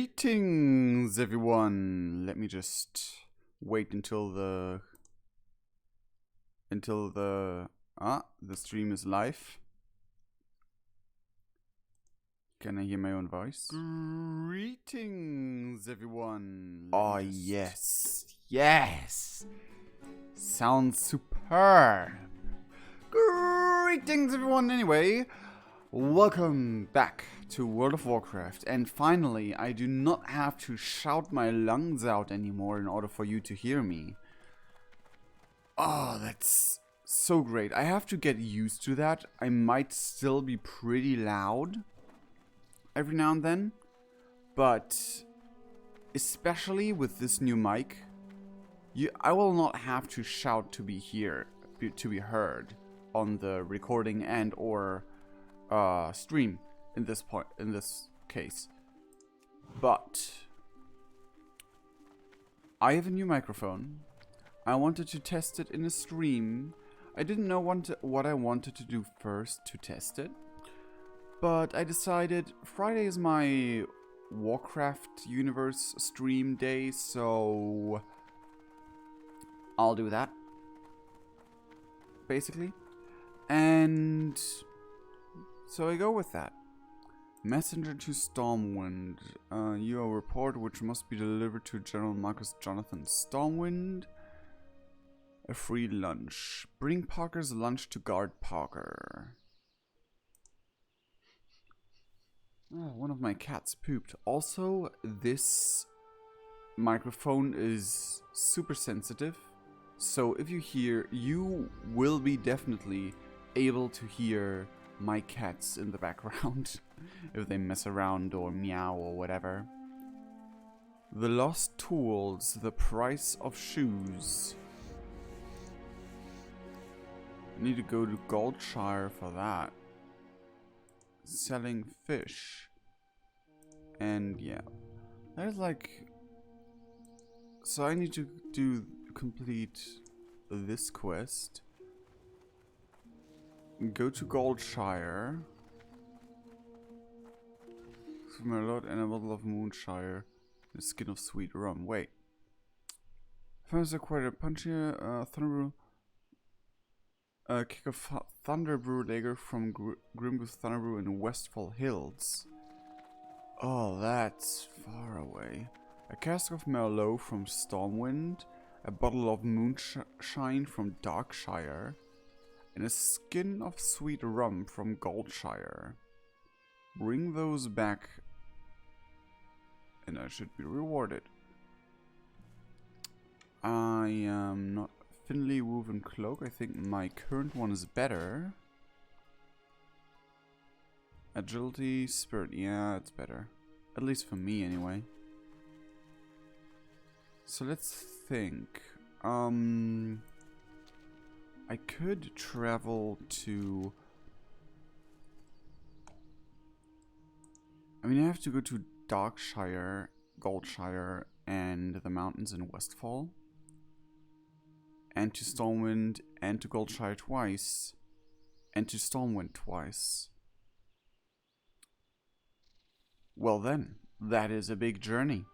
Greetings, everyone. Let me just wait until the stream is live. Can I hear my own voice? Greetings, everyone. Oh, yes. Sounds superb. Greetings, everyone. Anyway, welcome back to World of Warcraft, and finally I do not have to shout my lungs out anymore in order for you to hear me. Oh, that's so great. I have to get used to that. I might still be pretty loud every now and then, but especially with this new mic, I will not have to shout to be heard on the recording and or stream in this case. But I have a new microphone. I wanted to test it in a stream. I didn't know what I wanted to do first to test it, but I decided Friday is my Warcraft universe stream day, so I'll do that basically. And so I go with that. Messenger to Stormwind. You are a report which must be delivered to General Marcus Jonathan Stormwind. A free lunch. Bring Parker's lunch to guard Parker. Oh, one of my cats pooped. Also, this microphone is super sensitive. So if you will be definitely able to hear my cats in the background if they mess around or meow or whatever. The lost tools, the price of shoes. I need to go to Goldshire for that. Selling fish. And yeah, there's like, so I need to complete this quest. Go to Goldshire. For a lot and a bottle of Moonshire. The skin of sweet rum. Wait. First acquired a punchier Thunderbrew. Kick of Thunderbrew lager from Grimbooth Thunderbrew in Westfall Hills. Oh, that's far away. A cask of Merlot from Stormwind. A bottle of Moonshine from Darkshire. And a skin of sweet rum from Goldshire. Bring those back and I should be rewarded. I am not Finley Woven Cloak. I think my current one is better. Agility, Spirit. Yeah, it's better. At least for me anyway. So let's think. I could travel to... I mean, I have to go to Darkshire, Goldshire, and the mountains in Westfall. And to Stormwind, and to Goldshire twice. And to Stormwind twice. Well then, that is a big journey.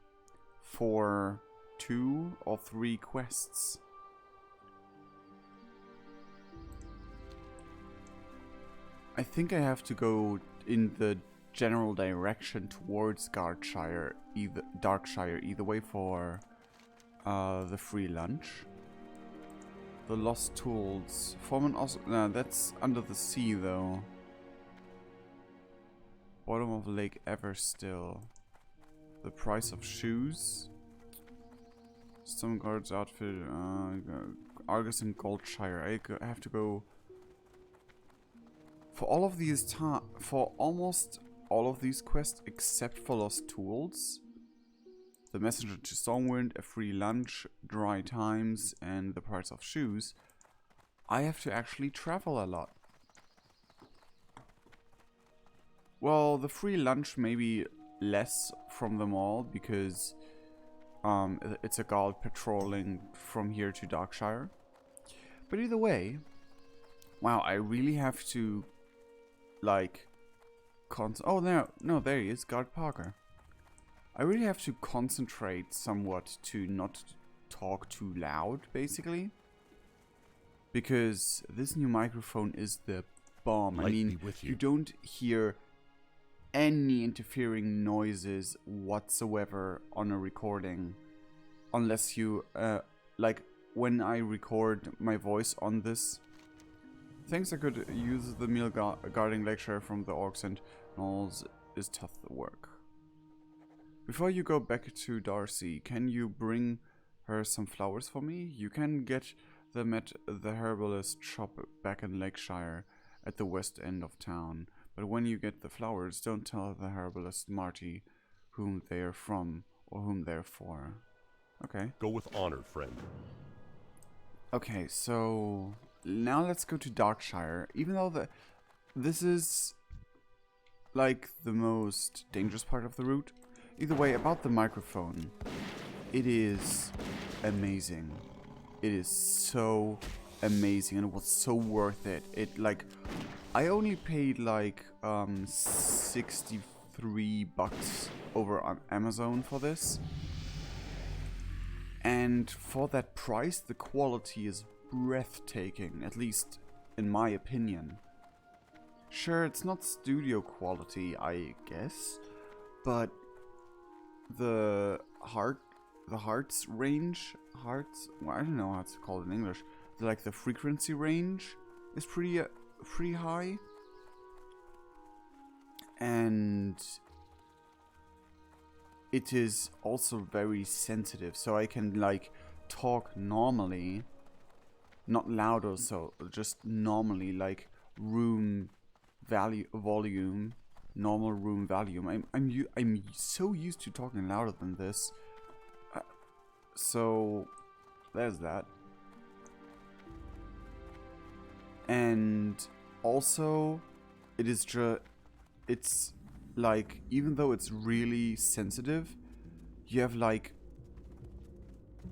For 2 or 3 quests. I think I have to go in the general direction towards Darkshire either way for the free lunch. The lost tools. Foreman also. No, that's under the sea though. Bottom of Lake Everstill. The price of shoes. Stone Guard's outfit. Argus and Goldshire. I have to go. For all of these for almost all of these quests except for Lost Tools, the Messenger to Stormwind, a free lunch, dry times, and the price of shoes, I have to actually travel a lot. Well, the free lunch maybe less from them all because it's a guard patrolling from here to Darkshire. But either way, wow, I really have to like oh, no, there he is, Guard Parker. I really have to concentrate somewhat to not talk too loud, basically. Because this new microphone is the bomb. I mean, you don't hear any interfering noises whatsoever on a recording. Unless you, like, when I record my voice on this, thanks I could use the meal guarding lecture from the orcs and gnolls is tough work. Before you go back to Darcy, can you bring her some flowers for me? You can get them at the herbalist shop back in Lakeshire at the west end of town. But when you get the flowers, don't tell the herbalist Marty whom they are from or whom they're for. Okay. Go with honor, friend. Okay, so now let's go to Darkshire. Even though this is like the most dangerous part of the route. Either way, about the microphone, it is amazing. It is so amazing and it was so worth it. It like, I only paid like 63 bucks over on Amazon for this. And for that price, the quality is breathtaking, at least in my opinion. Sure, it's not studio quality, I guess, but the hearts range, well, I don't know how to call it in English. Like the frequency range is pretty high, and it is also very sensitive, so I can like talk normally, not loud or so, just normally, like room volume, normal room volume. I'm so used to talking louder than this, so there's that. And also, it's like, even though it's really sensitive, you have like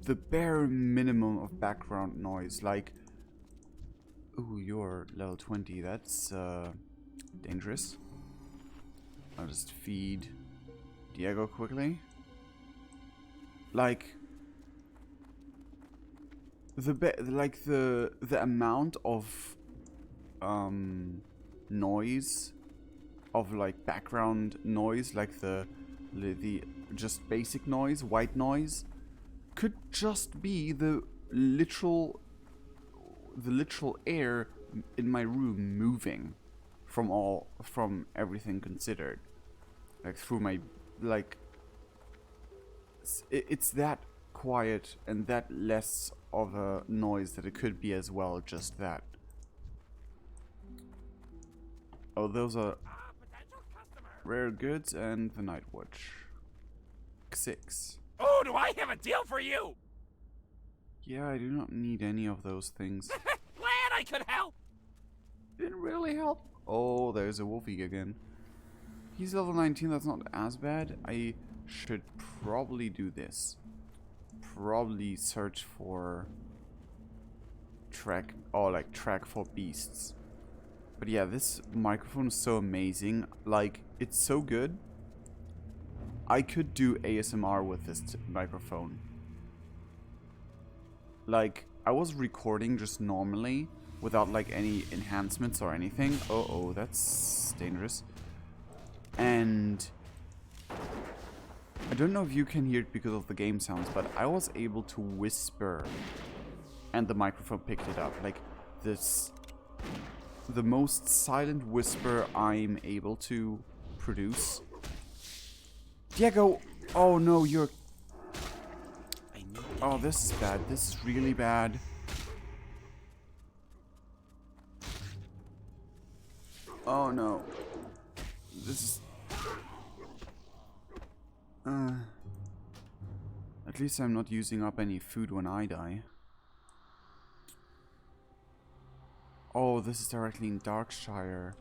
the bare minimum of background noise. Like, ooh, you're level 20. That's dangerous. I'll just feed Diego quickly. Like the amount of noise, of like background noise, like the just basic noise, white noise, could just be the literal air in my room moving from everything considered, like through my, like it's that quiet and that less of a noise that it could be as well just that. Oh, those are rare goods and the night watch. 6. Oh, do I have a deal for you? Yeah, I do not need any of those things. Glad I could help. Didn't really help. Oh, there's a wolfie again. He's level 19, that's not as bad. I should probably do this. Probably search for track for beasts. But yeah, this microphone is so amazing. Like, it's so good. I could do ASMR with this microphone. Like, I was recording just normally without like any enhancements or anything. Oh, that's dangerous. And I don't know if you can hear it because of the game sounds, but I was able to whisper and the microphone picked it up. Like, this, the most silent whisper I'm able to produce. Diego! Oh no, you're... Oh, this is bad. This is really bad. Oh no. This is... At least I'm not using up any food when I die. Oh, this is directly in Darkshire.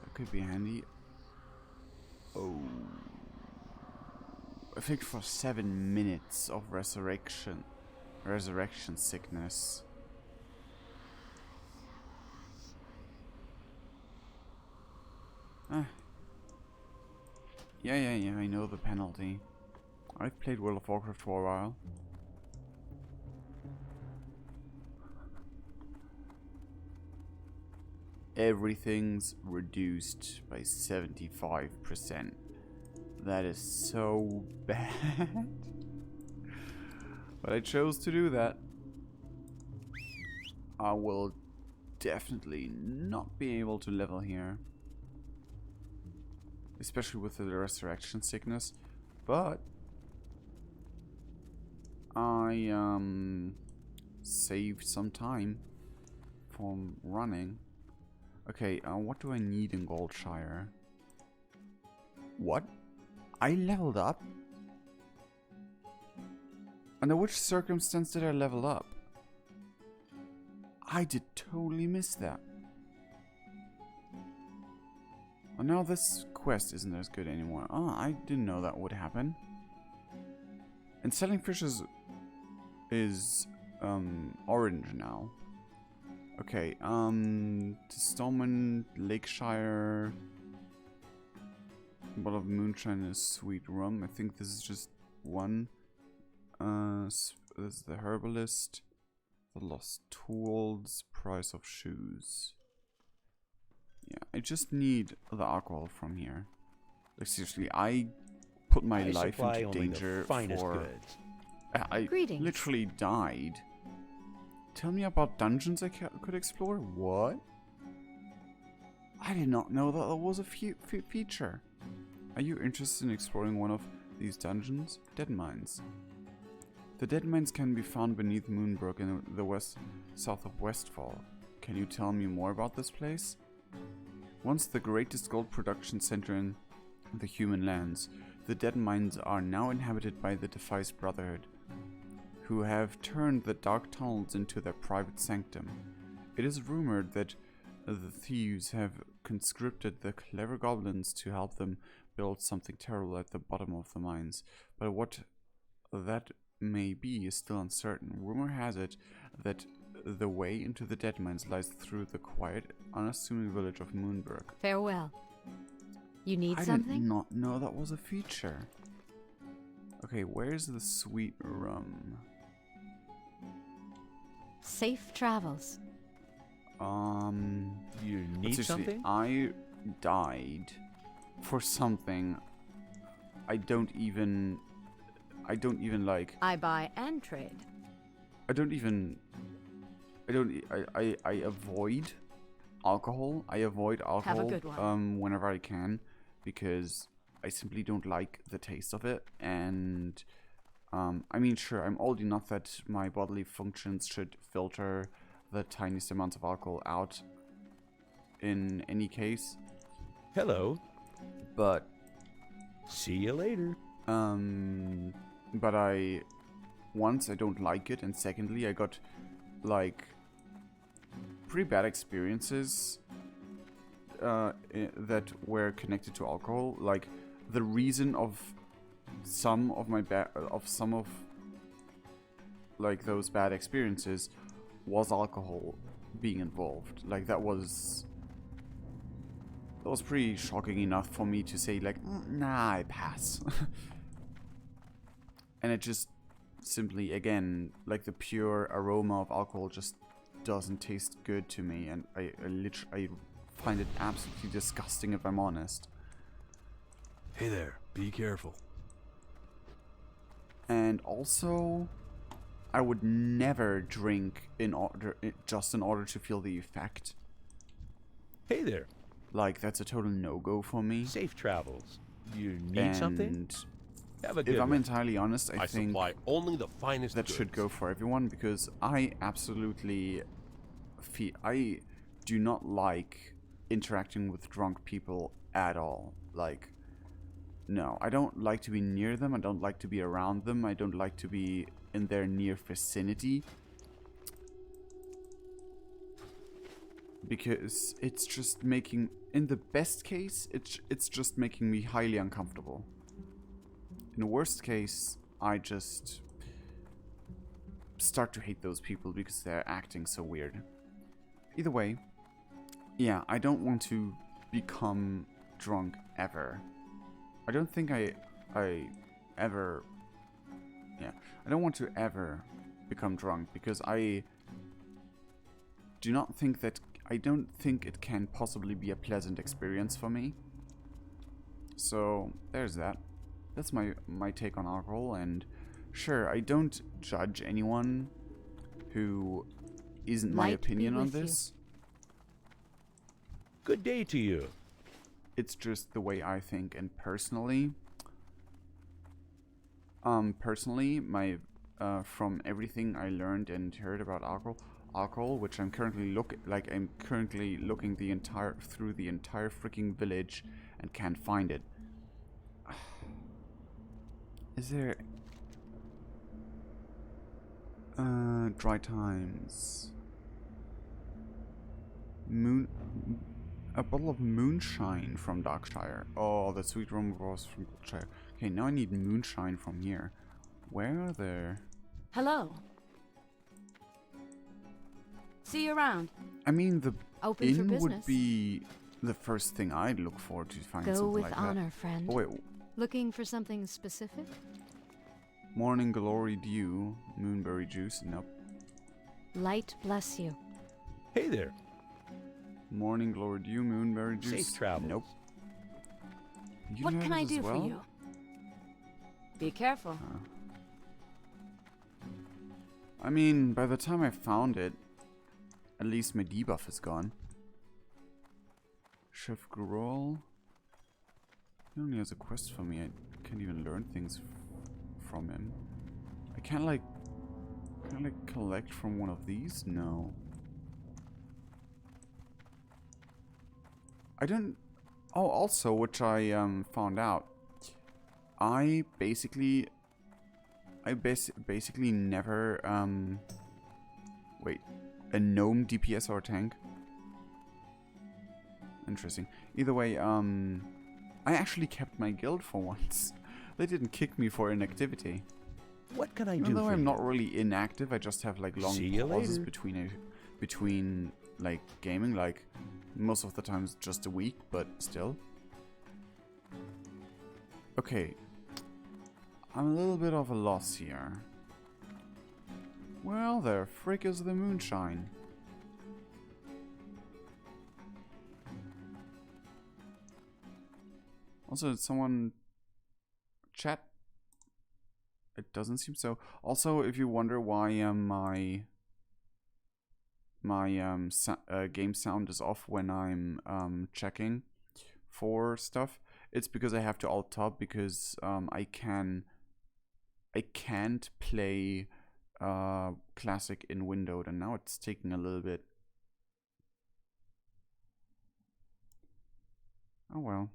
That could be handy. Oh. I think for 7 minutes of resurrection sickness. Yeah, I know the penalty. I've played World of Warcraft for a while. Everything's reduced by 75%. That is so bad. But I chose to do that. I will definitely not be able to level here. Especially with the resurrection sickness. But I saved some time from running. Okay, what do I need in Goldshire? What? I leveled up? Under which circumstance did I level up? I did totally miss that. Oh, now this quest isn't as good anymore. Oh, I didn't know that would happen. And selling fishes is orange now. Okay, Stallman, Lakeshire, bottle of moonshine and sweet rum. I think this is just one. This is the herbalist, the lost tools, price of shoes. Yeah, I just need the alcohol from here. Like seriously, I put my life into danger for. Goods. I literally died. Tell me about dungeons I could explore? What? I did not know that was a feature. Are you interested in exploring one of these dungeons? Dead mines. The dead mines can be found beneath Moonbrook in the south of Westfall. Can you tell me more about this place? Once the greatest gold production center in the human lands, the dead mines are now inhabited by the Defice Brotherhood, who have turned the dark tunnels into their private sanctum. It is rumored that the thieves have conscripted the clever goblins to help them build something terrible at the bottom of the mines, but what that may be is still uncertain. Rumor has it that the way into the dead mines lies through the quiet, unassuming village of Moonbrook. Farewell. You need I something? I did not know that was a feature. Okay, where's the sweet rum? Safe travels. You need something? I died for something I don't even like. I buy and trade. I avoid alcohol. I avoid alcohol Have a good one. whenever I can, because I simply don't like the taste of it. And I mean, sure, I'm old enough that my bodily functions should filter the tiniest amounts of alcohol out in any case. Hello. But See you later. but once I don't like it, and secondly I got like pretty bad experiences that were connected to alcohol. Like the reason of some of like those bad experiences was alcohol being involved. Like that was pretty shocking enough for me to say like, nah, I pass. And it just simply, again, like the pure aroma of alcohol just doesn't taste good to me, and I find it absolutely disgusting, if I'm honest. Hey there, be careful. And also, I would never drink just in order to feel the effect. Hey there. Like, that's a total no-go for me. Safe travels. You need something? Have a good If I'm one. entirely honest, I think supply only the finest that goods. should go for everyone, because I absolutely I do not like interacting with drunk people at all. Like, no, I don't like to be near them. I don't like to be around them. I don't like to be in their near vicinity, because it's just making, in the best case, it's just making me highly uncomfortable. In the worst case, I just start to hate those people because they're acting so weird. Either way, yeah, I don't want to become drunk ever. I don't think I ever... Yeah, I don't want to ever become drunk, because I don't think it can possibly be a pleasant experience for me. So, there's that. That's my take on alcohol, and sure, I don't judge anyone who isn't my Light be opinion on with you. this. Good day to you. It's just the way I think, and personally, my from everything I learned and heard about alcohol, which I'm currently looking through the entire freaking village and can't find it. Is there dry times? A bottle of moonshine from Darkshire. Oh, the sweet rum was from Darkshire. Okay, now I need moonshine from here. Where are there? Hello. See you around. I mean, the Open for inn would business. be the first thing I'd look for to find Go something with like honor, that. friend. Oh wait, Looking for something specific? morning glory dew, moonberry juice. Nope. Light bless you. Hey there. Morning glory dew, moonberry juice. Safe travels. Nope. You What have can it I as do well? for you? Be careful. I mean, by the time I found it, at least my debuff is gone. Chef Gruel. He only has a quest for me. I can't even learn things from him. I can't like... Can I like collect from one of these? No. I don't... Oh, also, which I found out. I basically never wait, a gnome DPS or tank? Interesting. Either way, I actually kept my guild for once. They didn't kick me for inactivity. What can I Even do though for I'm you? not really inactive, I just have like long See you pauses later. between like gaming, like most of the times just a week, but still. Okay. I'm a little bit of a loss here. Well, there frick is the moonshine. Also, did someone chat? It doesn't seem so. Also, if you wonder why my game sound is off when I'm checking for stuff, it's because I have to alt tab because I can't play classic in windowed, and now it's taking a little bit. Oh well.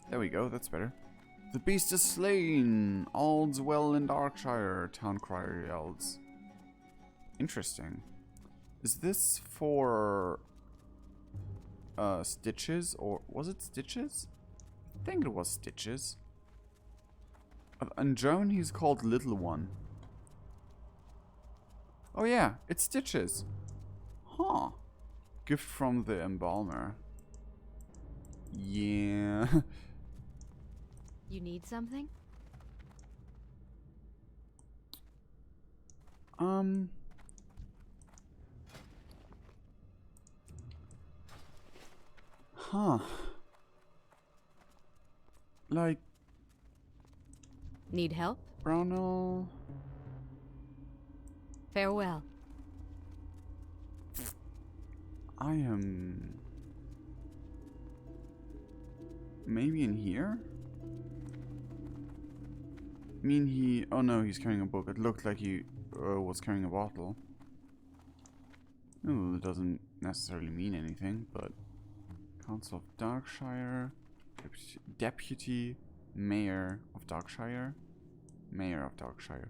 There we go, that's better. The beast is slain! All's well in Darkshire, town crier yells. Interesting. Is this for Stitches, or was it Stitches? I think it was Stitches. In German he's called Little One. Oh yeah, it's Stitches. Huh. Gift from the embalmer. Yeah. You need something? Huh. Like, Need help? Brownell. Farewell. I am maybe in here? I mean, he... Oh no, he's carrying a book. It looked like he was carrying a bottle. Oh, it doesn't necessarily mean anything, but... Council of Darkshire... Deputy Mayor of Darkshire? Mayor of Darkshire.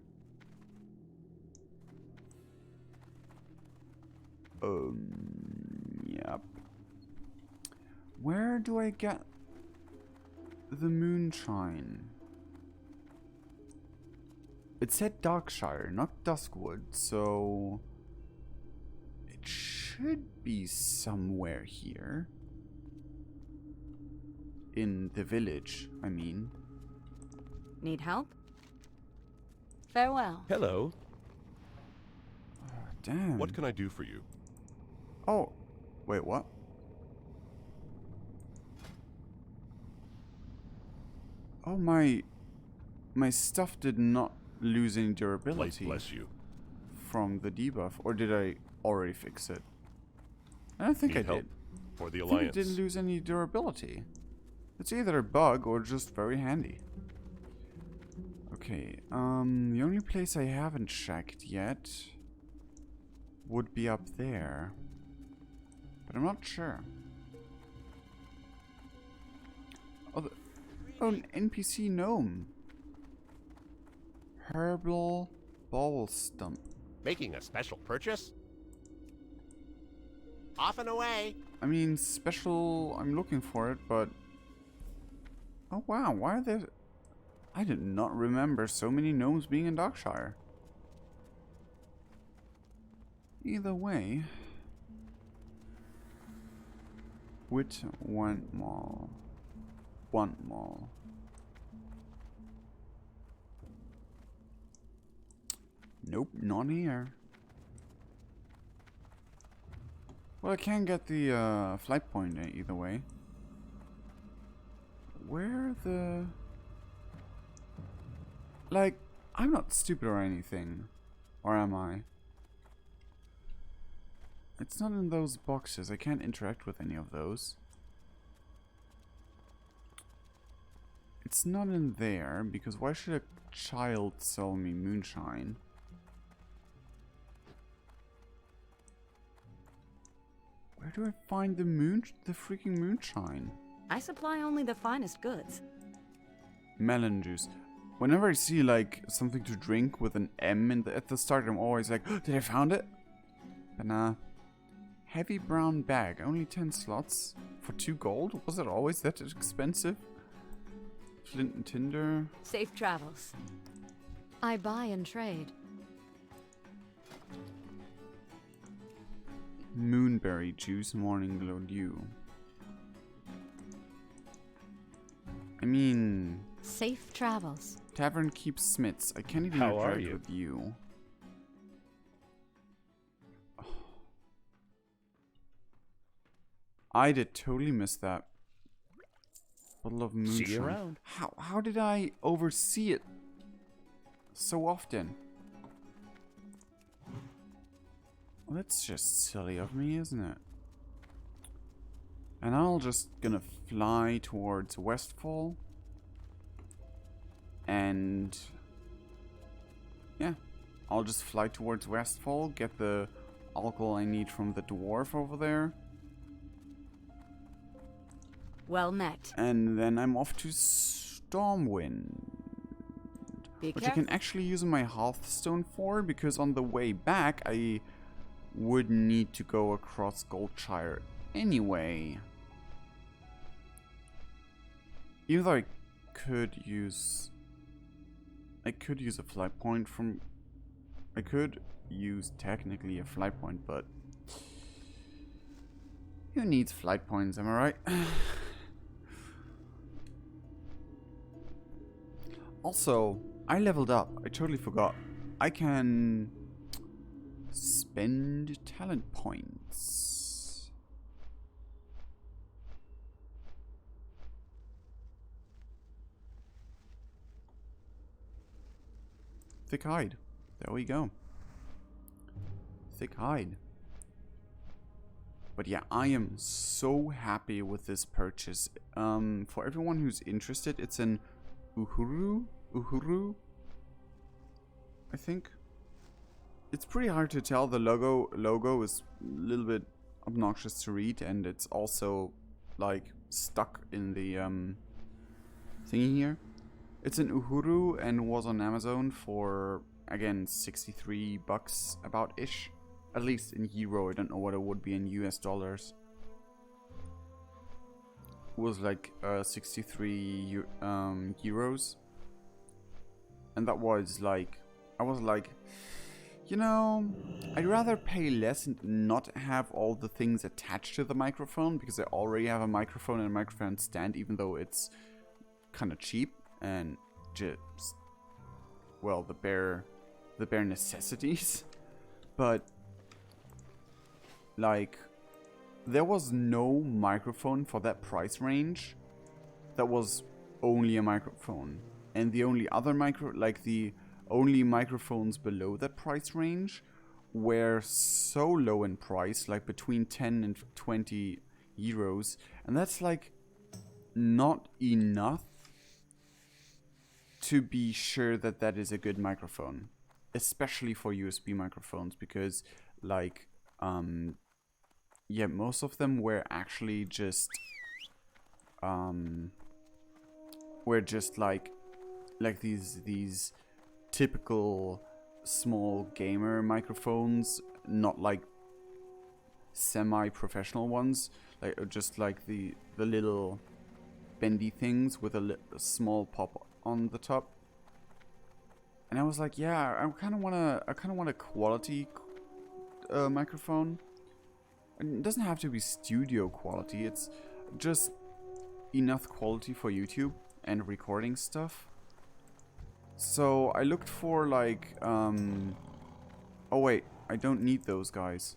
Yep. Where do I get the moonshine? It said Darkshire, not Duskwood, so it should be somewhere here. in the village, I mean. Need help? Farewell. Hello. Damn. What can I do for you? Oh, wait, what? Oh, my stuff did not lose any Light durability bless you. from the debuff, or did I already fix it? I don't think Need I help? did. For the I think Alliance. it didn't lose any durability. It's either a bug or just very handy. Okay, the only place I haven't checked yet would be up there. But I'm not sure. Oh, an NPC gnome. Herbal ball stump. Making a special purchase? Off and away. I mean, special, I'm looking for it, but... Oh wow, why are there... I did not remember so many gnomes being in Darkshire. Either way... Wit one mall. One mall. Nope, not here. Well, I can get the flight point either way. Where the... Like, I'm not stupid or anything. Or am I? It's not in those boxes. I can't interact with any of those. It's not in there, because why should a child sell me moonshine? Where do I find the freaking moonshine? I supply only the finest goods. Melon juice. Whenever I see like something to drink with an M at the start, I'm always like, oh, did I found it? But nah. Heavy brown bag, only 10 slots for 2 gold? Was it always that expensive? Flint and tinder. Safe travels. I buy and trade. Moonberry juice, morning glow dew. I mean... Safe travels. Tavern keeps smiths. I can't even How are interact you? with you. I did totally miss that. Bottle of moonshine. See you around. How did I oversee it so often? Well, that's just silly of me, isn't it? And I'll just gonna fly towards Westfall. And yeah, I'll just fly towards Westfall, get the alcohol I need from the dwarf over there. Well met. And then I'm off to Stormwind. Be Which I careful. can actually use my Hearthstone for, because on the way back I would need to go across Goldshire anyway. Even though I could use a flight point from... I could use technically a flight point, but... Who needs flight points, am I right? Also, I leveled up. I totally forgot. I can spend talent points. Thick hide. There we go. Thick hide. But yeah, I am so happy with this purchase. For everyone who's interested, it's an Uhuru, I think. It's pretty hard to tell. The logo is a little bit obnoxious to read, and it's also like stuck in the thingy here. It's an Uhuru and was on Amazon for, again, 63 bucks about ish. At least in euro. I don't know what it would be in US dollars. It was like 63 euros. And that was like, I was like, you know, I'd rather pay less and not have all the things attached to the microphone, because I already have a microphone and a microphone stand, even though it's kind of cheap and just, well, the bare necessities. But like, there was no microphone for that price range that was only a microphone, and the only other the only microphones below that price range were so low in price, like between 10 and 20 euros, and that's like not enough to be sure that that is a good microphone, especially for USB microphones, because like yeah, most of them were actually just like these typical small gamer microphones, not like semi-professional ones, like just like the little bendy things with a small pop on the top. And I was like, yeah, I kind of want a quality microphone. And it doesn't have to be studio quality. It's just enough quality for YouTube and recording stuff. So I looked for like, oh wait, I don't need those guys.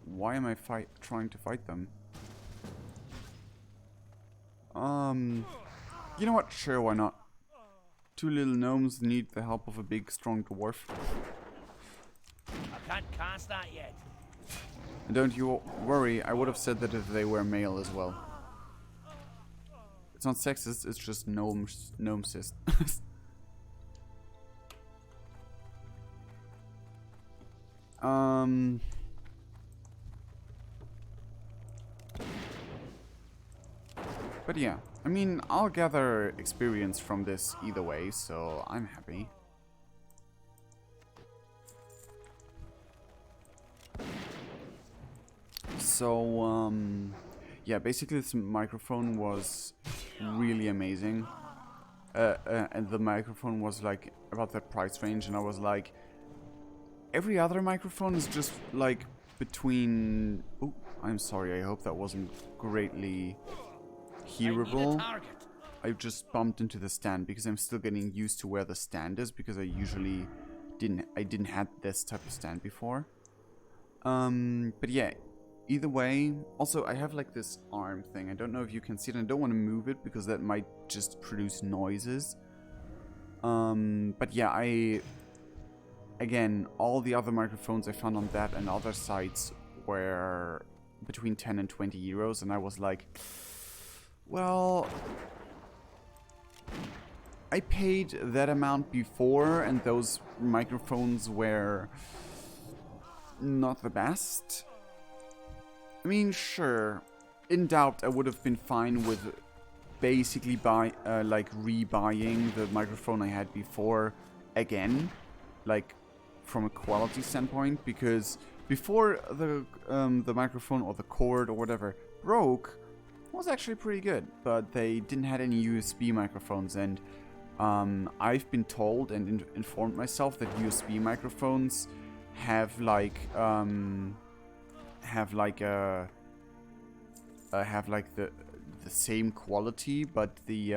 Why am I trying to fight them? You know what? Sure, why not? Two little gnomes need the help of a big, strong dwarf. I can't cast that yet. And don't you worry, I would have said that if they were male as well. It's not sexist, it's just gnomesist. But yeah, I mean, I'll gather experience from this either way, so I'm happy. So, yeah, basically this microphone was really amazing. And the microphone was like about the price range, and I was like, every other microphone is just like between... Oh, I'm sorry, I hope that wasn't greatly hearable. I just bumped into the stand because I'm still getting used to where the stand is, because I usually didn't have this type of stand before. But yeah, either way, also I have like this arm thing. I don't know if you can see it, and I don't want to move it because that might just produce noises. But yeah, again, all the other microphones I found on that and other sites were between 10 and 20 euros, and I was like, well, I paid that amount before, and those microphones were not the best. I mean, sure, in doubt, I would have been fine with basically rebuying the microphone I had before again, like from a quality standpoint, because before the microphone or the cord or whatever broke, was actually pretty good, but they didn't have any USB microphones, and I've been told and informed myself that USB microphones have the same quality, but the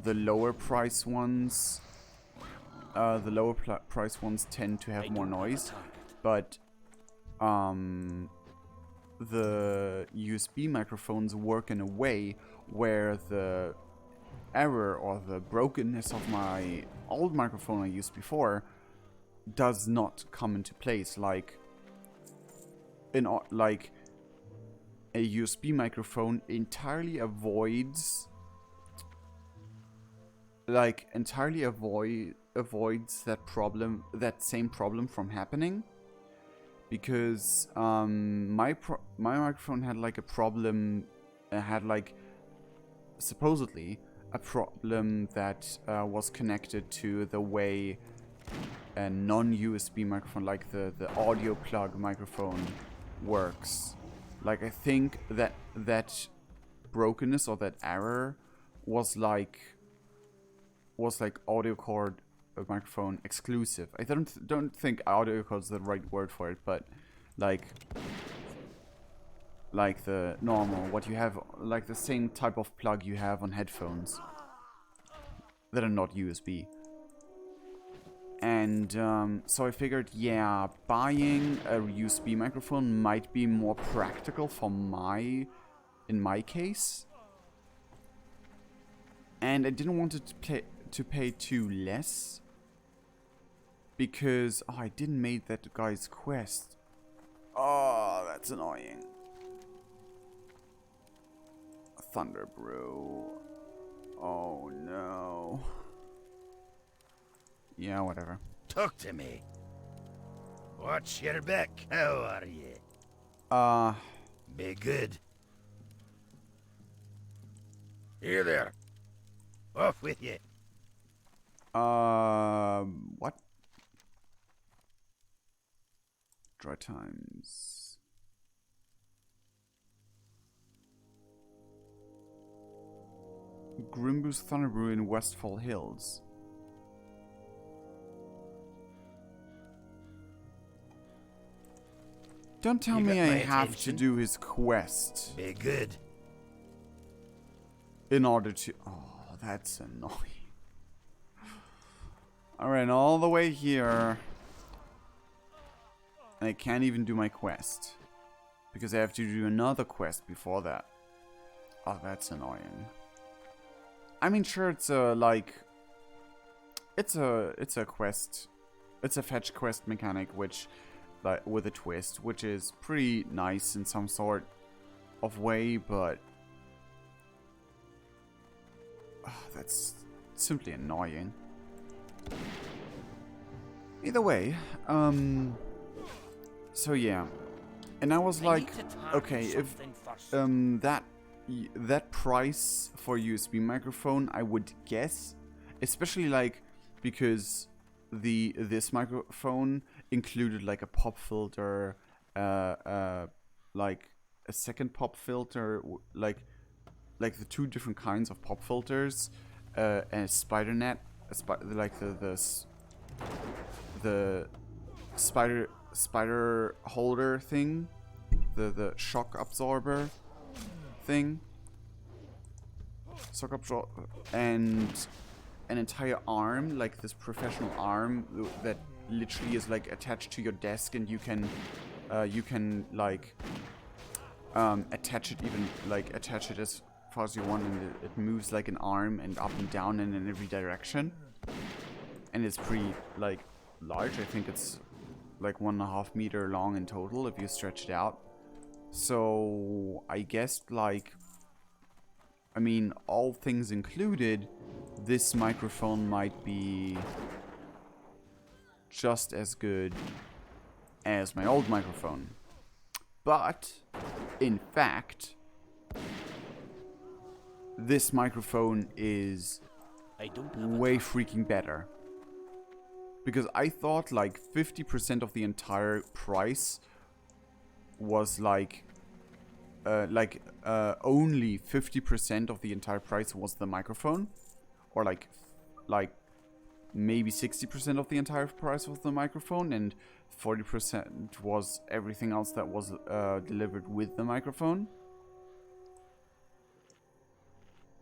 lower price ones tend to have more noise, but the USB microphones work in a way where the error or the brokenness of my old microphone I used before does not come into place. Like a USB microphone entirely avoids that same problem from happening, because my microphone had like a problem, supposedly a problem that was connected to the way a non-USB microphone, like the audio plug microphone, works. Like, I think that brokenness or that error was like audio cord microphone exclusive. I don't think audio echo is the right word for it, but like the normal, what you have, like the same type of plug you have on headphones that are not USB. And so I figured, yeah, buying a USB microphone might be more practical for in my case. And I didn't want to pay too less because I didn't make that guy's quest. Oh, that's annoying. Thunder Brew. Oh no. Yeah, whatever. Talk to me. Watch your back. How are you? Be good. Here there. Off with you. What? Dry times. Grimboo's Thunder Brew in Westfall Hills. Don't tell me I have to do his quest. Be good. In order to... Oh, that's annoying. I ran all the way here. And I can't even do my quest. Because I have to do another quest before that. Oh, that's annoying. I mean, sure, it's a, like... It's a quest. It's a fetch quest mechanic, which... Like, with a twist, which is pretty nice in some sort of way, but... that's simply annoying. Either way, so yeah. And I was like, okay, if that price for USB microphone, I would guess, especially like because this microphone included like a pop filter, like a second pop filter, like the two different kinds of pop filters, and a spider net, like the spider holder thing, the shock absorber thing, and an entire arm, like this professional arm that literally is like attached to your desk, and you can like attach it as far as you want, and it moves like an arm and up and down and in every direction, and it's pretty like large. I think it's like 1.5 meter long in total if you stretch it out. So I guess, like, I mean, all things included, this microphone might be just as good as my old microphone. But, in fact, this microphone is way freaking better. Because I thought like 50% of the entire price was like only 50% of the entire price was the microphone, or like maybe 60% of the entire price was the microphone, and 40% was everything else that was delivered with the microphone.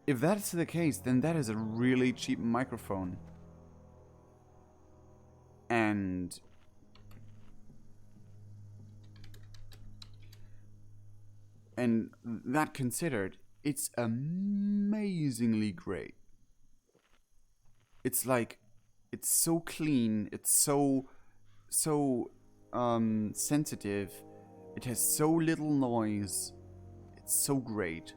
If that's the case, then that is a really cheap microphone. And that considered, it's amazingly great. It's like, it's so clean, it's so sensitive, it has so little noise, it's so great.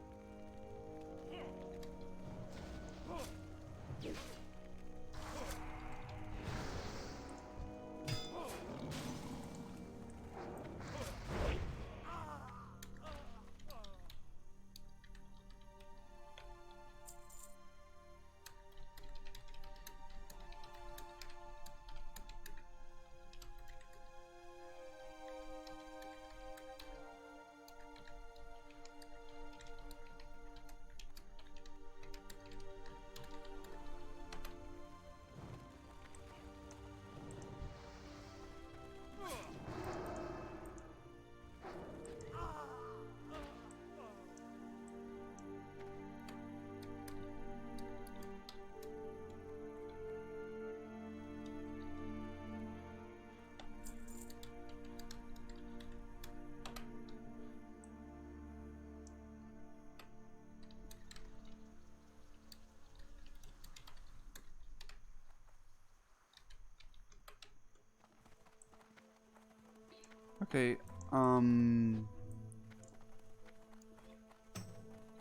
Okay,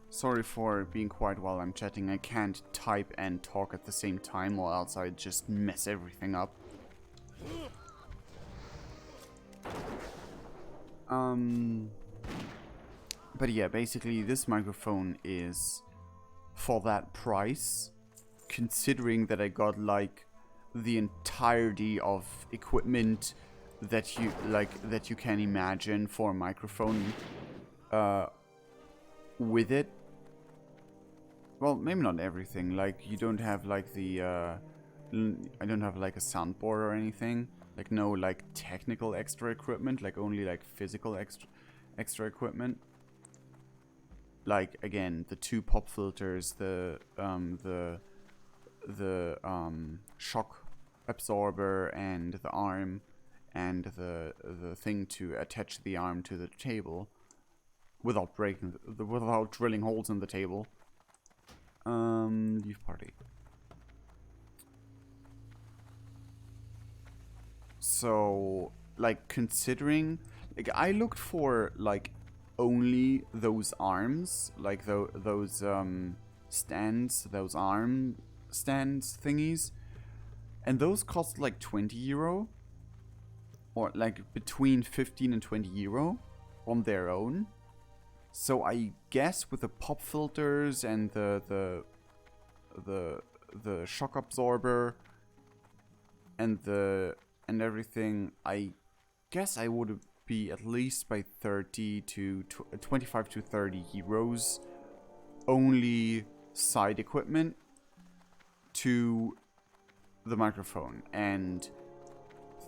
sorry for being quiet while I'm chatting. I can't type and talk at the same time, or else I just mess everything up. But yeah, basically this microphone is for that price, considering that I got like the entirety of equipment that you can imagine for a microphone with it. Well, maybe not everything. Like, you don't have like the I don't have like a soundboard or anything. Like, no like technical extra equipment, like only like physical extra equipment. Like, again, the 2 pop filters, the shock absorber, and the arm, and the thing to attach the arm to the table without without drilling holes in the table. Leave party. So, like, considering, like, I looked for like only those arms, like those stands, those arm stands thingies, and those cost like 20 euro, or like between 15 and 20 euro on their own. So I guess with the pop filters and the shock absorber and everything, I guess I would be at least by 30 to 25 to 30 euros only side equipment to the microphone, and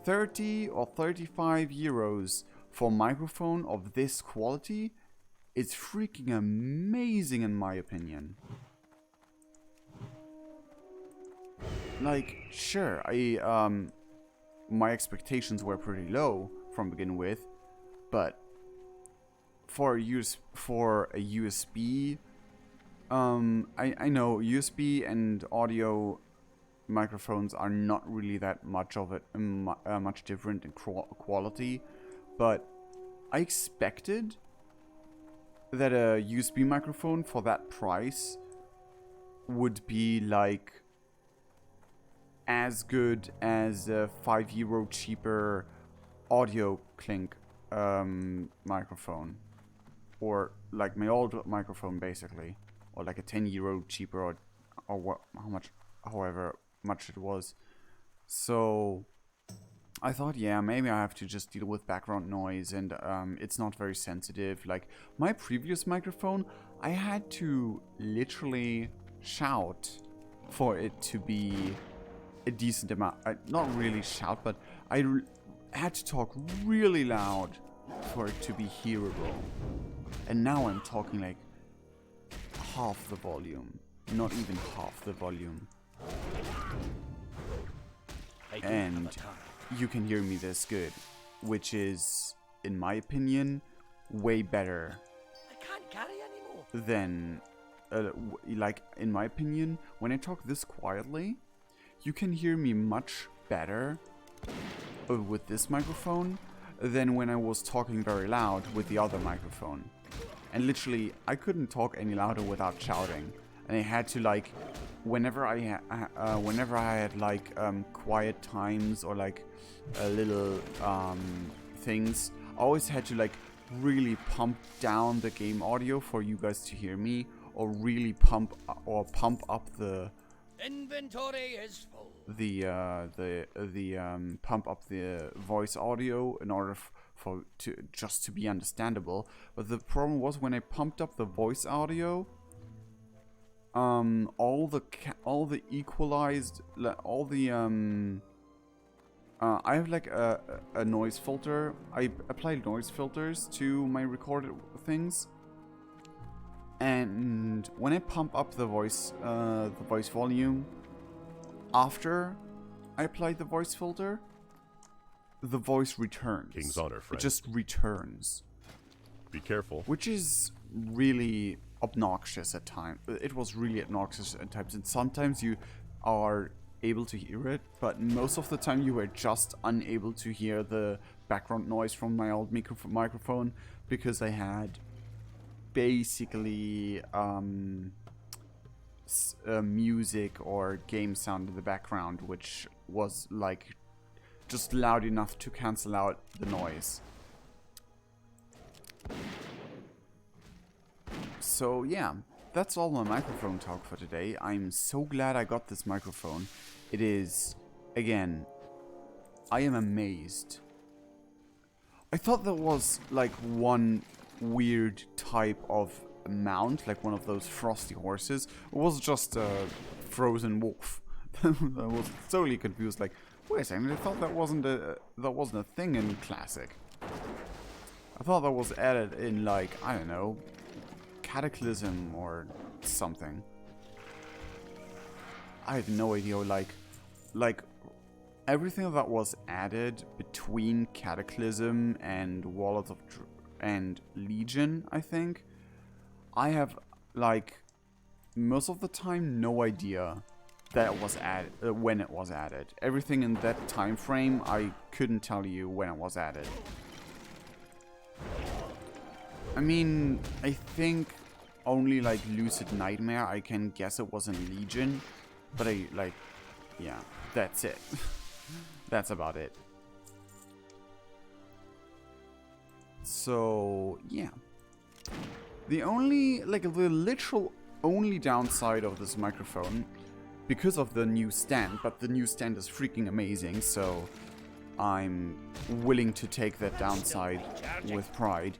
30 or 35 euros for microphone of this quality is freaking amazing in my opinion. Like, sure, my expectations were pretty low from begin with, but for a USB, I know USB and audio microphones are not really that much of it, much different in quality, but I expected that a USB microphone for that price would be like as good as a €5 cheaper audio clink microphone, or like my old microphone basically, or like a €10 cheaper, or what, however much it was. So I thought, yeah, maybe I have to just deal with background noise, and it's not very sensitive. Like my previous microphone, I had to literally shout for it to be a decent amount. Not really shout, but I had to talk really loud for it to be hearable. And now I'm talking like half the volume, not even half the volume. And you can hear me this good, which is, in my opinion, way better than, like, in my opinion, when I talk this quietly, you can hear me much better with this microphone than when I was talking very loud with the other microphone. And literally, I couldn't talk any louder without shouting, and I had to, like, whenever I had like quiet times or like little things, I always had to like really pump down the game audio for you guys to hear me, or really pump up the inventory is full. Pump up the voice audio in order just to be understandable. But the problem was, when I pumped up the voice audio, all the equalized, all the I have like a noise filter. I applied noise filters to my recorded things, and when I pump up the voice volume after I applied the voice filter, the voice returns. King's honor, friend. It just returns. Be careful. Which is really obnoxious at times. It was really obnoxious at times, and sometimes you are able to hear it, but most of the time you were just unable to hear the background noise from my old microphone, because I had basically music or game sound in the background, which was like just loud enough to cancel out the noise. So yeah, that's all my microphone talk for today. I'm so glad I got this microphone. It is, again, I am amazed. I thought there was like one weird type of mount, like one of those frosty horses. It was just a frozen wolf. I was totally confused, like, wait a second, I thought that wasn't a thing in Classic. I thought that was added in, like, I don't know, Cataclysm or something. I have no idea, like everything that was added between Cataclysm and Warlords of and Legion, I think, I have, like, most of the time no idea that it was added, when it was added. Everything in that time frame, I couldn't tell you when it was added. I mean, I think only like Lucid Nightmare I can guess it was in Legion, but yeah, that's it. That's about it. So, yeah. The literal only downside of this microphone, because of the new stand, but the new stand is freaking amazing, so I'm willing to take that downside with pride,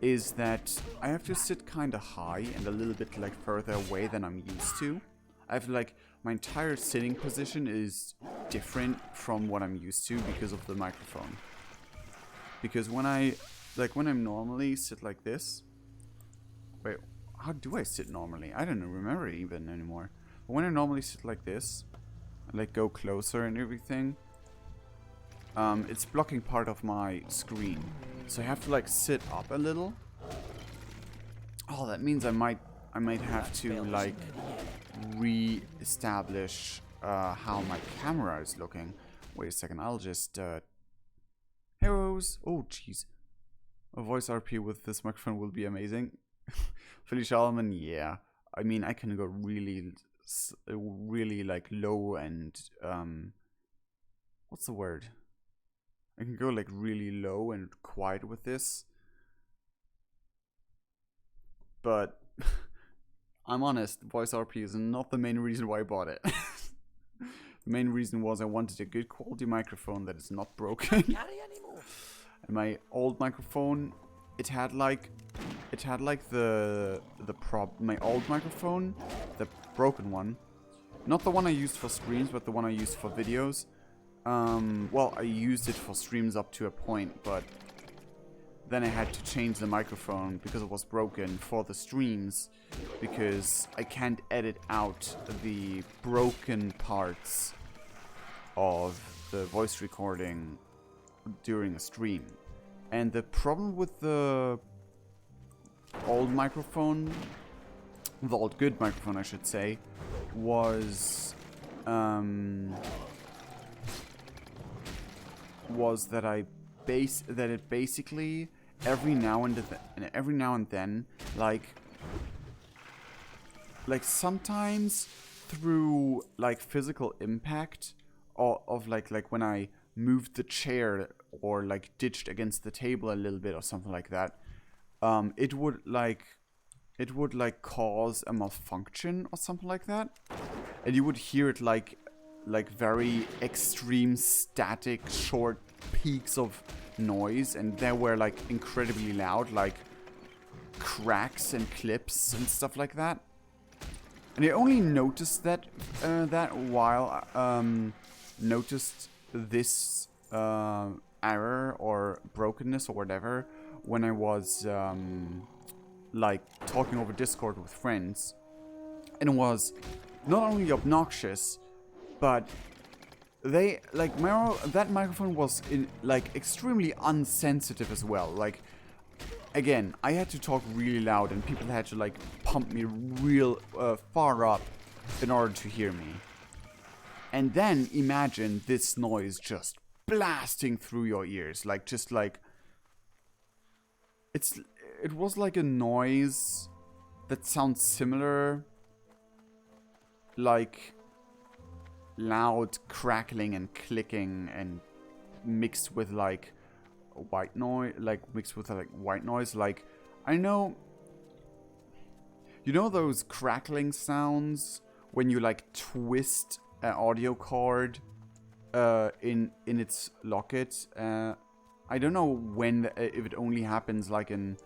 is that I have to sit kind of high and a little bit like further away than I'm used to. I have like, my entire sitting position is different from what I'm used to because of the microphone. Because when I normally sit like this, wait, how do I sit normally? I don't remember even anymore. But when I normally sit like this, and like go closer and everything, it's blocking part of my screen. So I have to like sit up a little. Oh, that means I might have to like re-establish how my camera is looking. Wait a second, I'll just heroes. Oh jeez. A voice RP with this microphone will be amazing. Felicia Allman, yeah. I mean, I can go really like low and what's the word? I can go like really low and quiet with this. But I'm honest, voice RP is not the main reason why I bought it. The main reason was I wanted a good quality microphone that is not broken. And my old microphone, my old microphone, the broken one, not the one I used for streams, but the one I used for videos. Well, I used it for streams up to a point, but then I had to change the microphone because it was broken for the streams, because I can't edit out the broken parts of the voice recording during a stream. And the problem with the old microphone, the old good microphone I should say, was that it basically every now and then like sometimes through like physical impact of like when I moved the chair or like ditched against the table a little bit or something like that, it would cause a malfunction or something like that, and you would hear it like very extreme static short peaks of noise, and they were like incredibly loud, like cracks and clips and stuff like that. And I only noticed that noticed this error or brokenness or whatever when I was like talking over Discord with friends, and it was not only obnoxious, but that microphone was extremely unsensitive as well. Like, again, I had to talk really loud and people had to like pump me real far up in order to hear me. And then imagine this noise just blasting through your ears, like just like it was like a noise that sounds similar, like loud crackling and clicking, and mixed with like white noise, like white noise. Like, I know, you know those crackling sounds when you like twist an audio card in its locket. I don't know when, if it only happens like in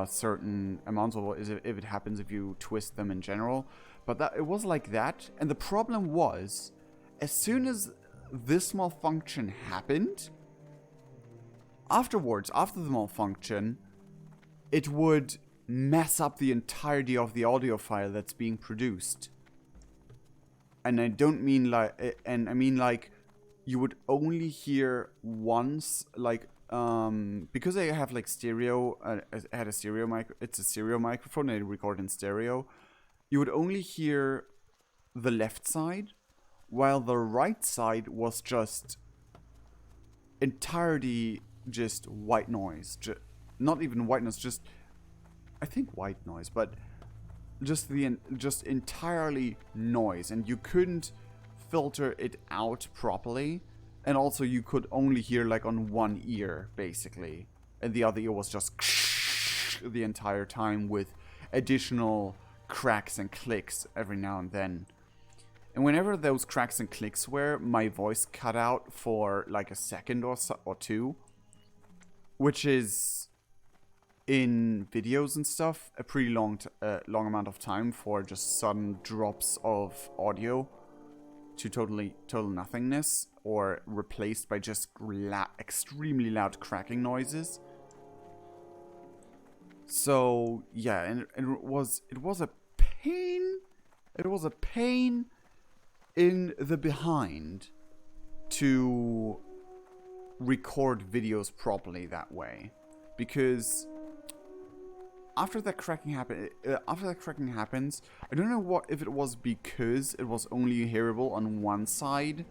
certain amounts, or if it happens if you twist them in general. But that it was like that, and the problem was, as soon as this malfunction happened, afterwards, after the malfunction, it would mess up the entirety of the audio file that's being produced. And I don't mean like, and I mean like, you would only hear once, like, because I have like stereo, I had a stereo mic, it's a stereo microphone, I record in stereo, you would only hear the left side, while the right side was just entirety just white noise. Not even white noise, just, I think white noise, but just entirely noise, and you couldn't filter it out properly, and also you could only hear like on one ear basically, and the other ear was just the entire time, with additional cracks and clicks every now and then. And whenever those cracks and clicks were, my voice cut out for like a second or two, which is, in videos and stuff, a pretty long amount of time for just sudden drops of audio to total nothingness, or replaced by just extremely loud cracking noises. So yeah, and it was a pain. It was a pain in the behind to record videos properly that way, because after that cracking happens, I don't know if it was because it was only hearable on one side,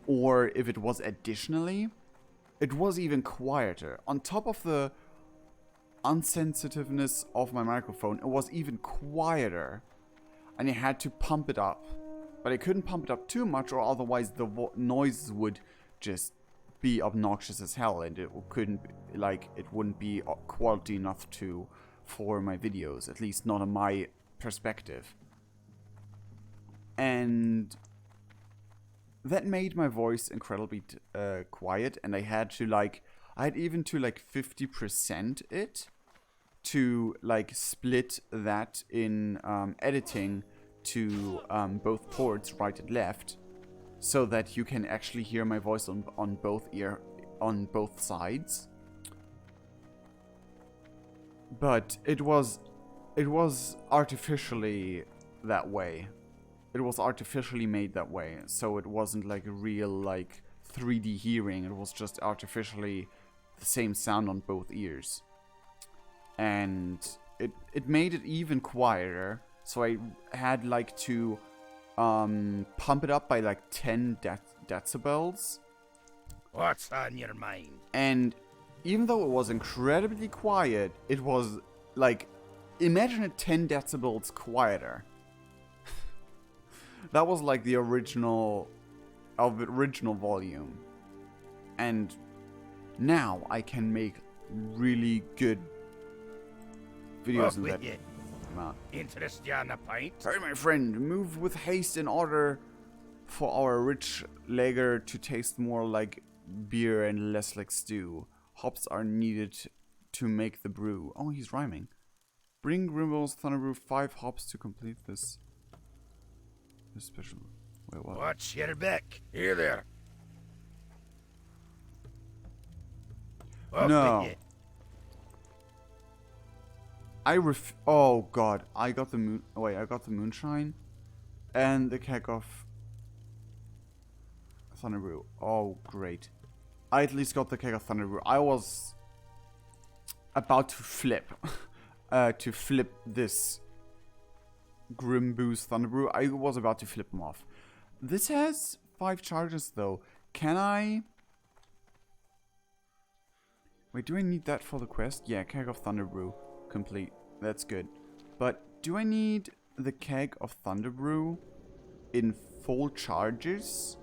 or if it was additionally, it was even quieter. On top of the unsensitiveness of my microphone, it was even quieter, and I had to pump it up. But I couldn't pump it up too much, or otherwise the noises would just be obnoxious as hell, and it wouldn't be quality enough for my videos, at least not on my perspective. And that made my voice incredibly quiet, and I had even to 50% it to split that in editing to both ports, right and left, so that you can actually hear my voice on both sides. But it was artificially that way. It was artificially made that way, so it wasn't like a real 3D hearing. It was just artificially the same sound on both ears, and it made it even quieter. So I had to pump it up by 10 decibels. What's on your mind? And even though it was incredibly quiet, it was imagine it 10 decibels quieter. That was the original volume. And now I can make really good videos in that amount. Interest you on a pint? Sorry, my friend, move with haste in order for our rich lager to taste more like beer and less like stew. Hops are needed to make the brew. Oh, he's rhyming. Bring Grimble's Thunderbrew 5 hops to complete this special. Wait, what? Watch your back. Here there. No. Oh god, I got the moon. Oh, wait, I got the moonshine and the keg of Thunderbrew. Oh, great. I at least got the keg of Thunderbrew. I was about to flip. To flip this Grimboo's Thunderbrew. I was about to flip him off. This has 5 charges though. Can I Wait, do I need that for the quest? Yeah, Keg of Thunder Brew. Complete. That's good. But do I need the Keg of Thunder Brew in full charges?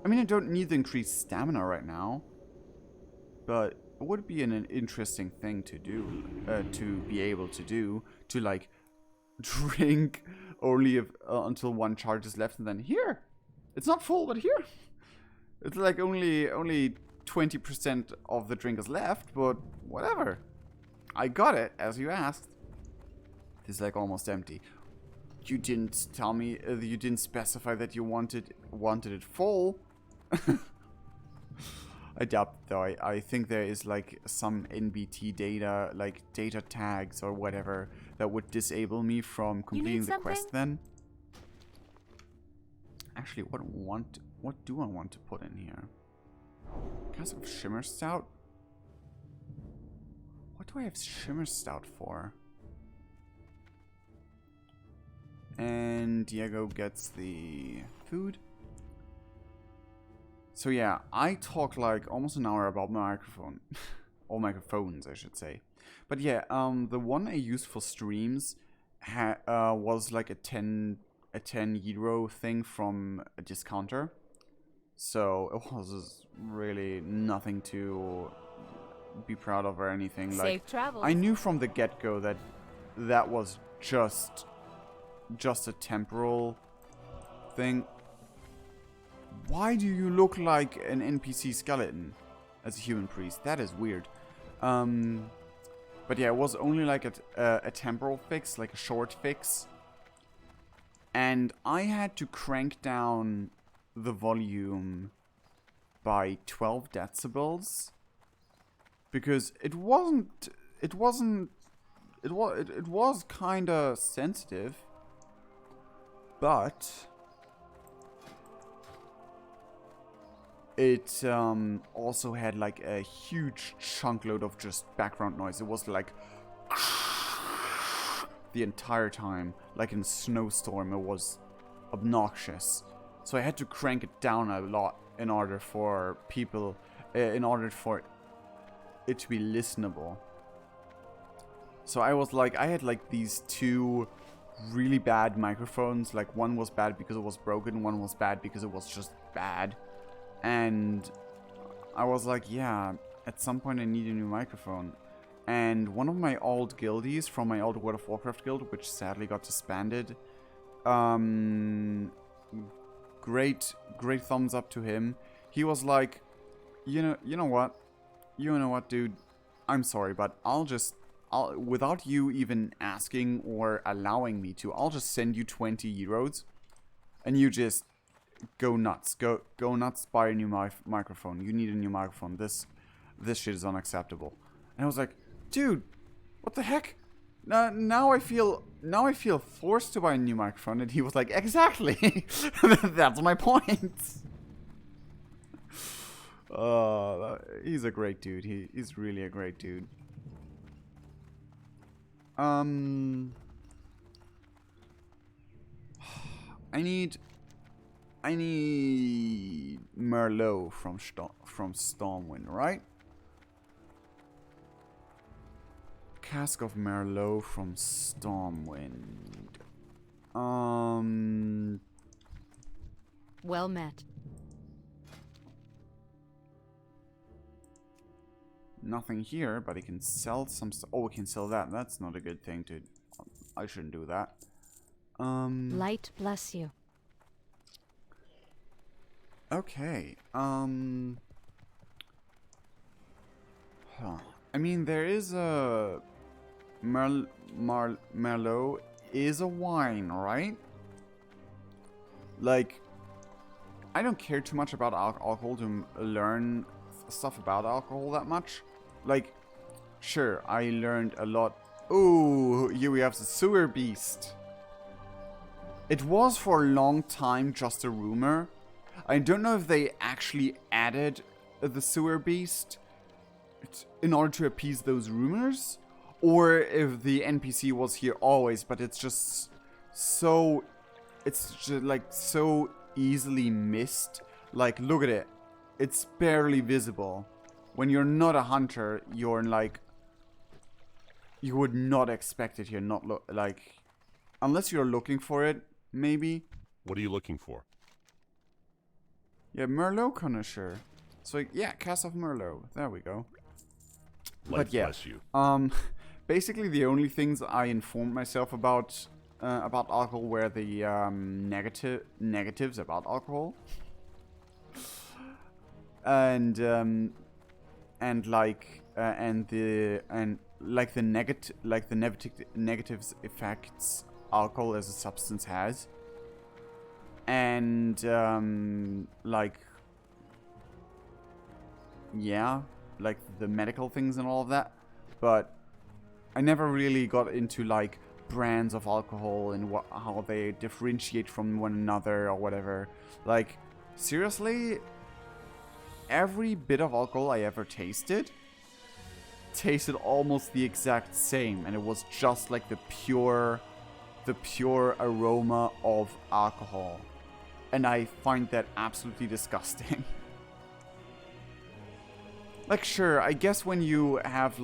I mean, I don't need the increased stamina right now. But it would be an interesting thing to do. To be able to do. To, like, drink only if, until one charge is left. And then here. It's not full, but here. It's like only 20% of the drink is left, but whatever. I got it, as you asked. It's like almost empty. You didn't tell me, you didn't specify that you wanted it full. I doubt though. I think there is like some NBT data, like data tags or whatever, that would disable me from completing the quest then. Actually, what do I want to put in here? Cask of Shimmer Stout? What do I have Shimmer Stout for? And Diego gets the food. So yeah, I talk like almost an hour about my microphone. Or microphones, I should say. But yeah, the one I used for streams was like a 10 euro thing from a discounter. So it was really nothing to be proud of or anything. Safe Like, travels. I knew from the get-go that that was just a temporal thing. Why do you look like an NPC skeleton as a human priest? That is weird. But yeah, it was only like a temporal fix, like a short fix. And I had to crank down the volume by 12 decibels because it was kind of sensitive, but it also had like a huge chunk load of just background noise. It was like the entire time, like in a snowstorm. It was obnoxious. So I had to crank it down a lot in order for people, in order for it to be listenable. So I was like, I had like these two really bad microphones. Like one was bad because it was broken, one was bad because it was just bad. And I was like, yeah, at some point I need a new microphone. And one of my old guildies from my old World of Warcraft guild, which sadly got disbanded, great thumbs up to him. He was like, you know what, dude, I'm sorry, but I'll without you even asking or allowing me to, I'll just send you 20 euros and you just go nuts. Go nuts, buy a new microphone. You need a new microphone. This shit is unacceptable. And I was like, dude, what the heck? Now I feel forced to buy a new microphone. And he was like, exactly. That's my point. He's a great dude. He's really a great dude. I need Merlot from Stormwind, right? Cask of Merlot from Stormwind. Well met. Nothing here, but he can sell some stuff. Oh, we can sell that. That's not a good thing to... I shouldn't do that. Light bless you. Okay. Huh. I mean, there is a... Merlot is a wine, right? Like, I don't care too much about alcohol to learn stuff about alcohol that much. Like, sure, I learned a lot. Oh, here we have the sewer beast. It was for a long time just a rumor. I don't know if they actually added the sewer beast in order to appease those rumors, or if the NPC was here always, but it's just so... It's just like so easily missed. Like, look at it. It's barely visible. when you're not a hunter, you're like, you would not expect it here. Not like, unless you're looking for it, maybe. What are you looking for? Yeah, Merlot connoisseur. So yeah, Cask of Merlot. There we go. Life But yeah, bless you. basically the only things I informed myself about alcohol were the negatives about alcohol, and the negatives effects alcohol as a substance has, and yeah, like the medical things and all of that, but I never really got into like brands of alcohol and how they differentiate from one another or whatever. Like, seriously, every bit of alcohol I ever tasted almost the exact same, and it was just like the pure aroma of alcohol, and I find that absolutely disgusting. Like, sure, I guess when you have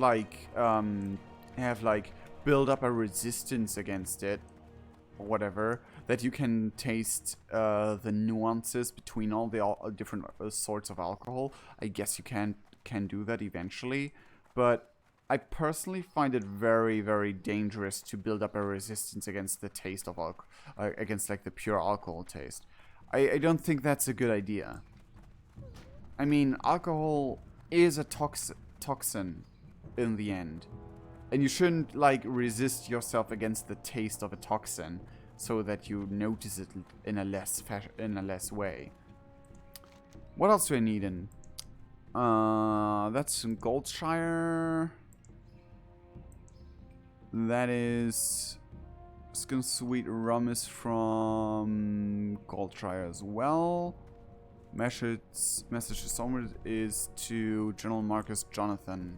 build up a resistance against it, or whatever, that you can taste the nuances between all the different sorts of alcohol. I guess you can do that eventually, but I personally find it very, very dangerous to build up a resistance against the taste of against like the pure alcohol taste. I don't think that's a good idea. I mean, alcohol is a toxin in the end, and you shouldn't like resist yourself against the taste of a toxin so that you notice it in a less way. What else do I need in? That's some Goldshire. That is Skin Sweet Rum is from Goldshire as well. Message to someone is to General Marcus Jonathan.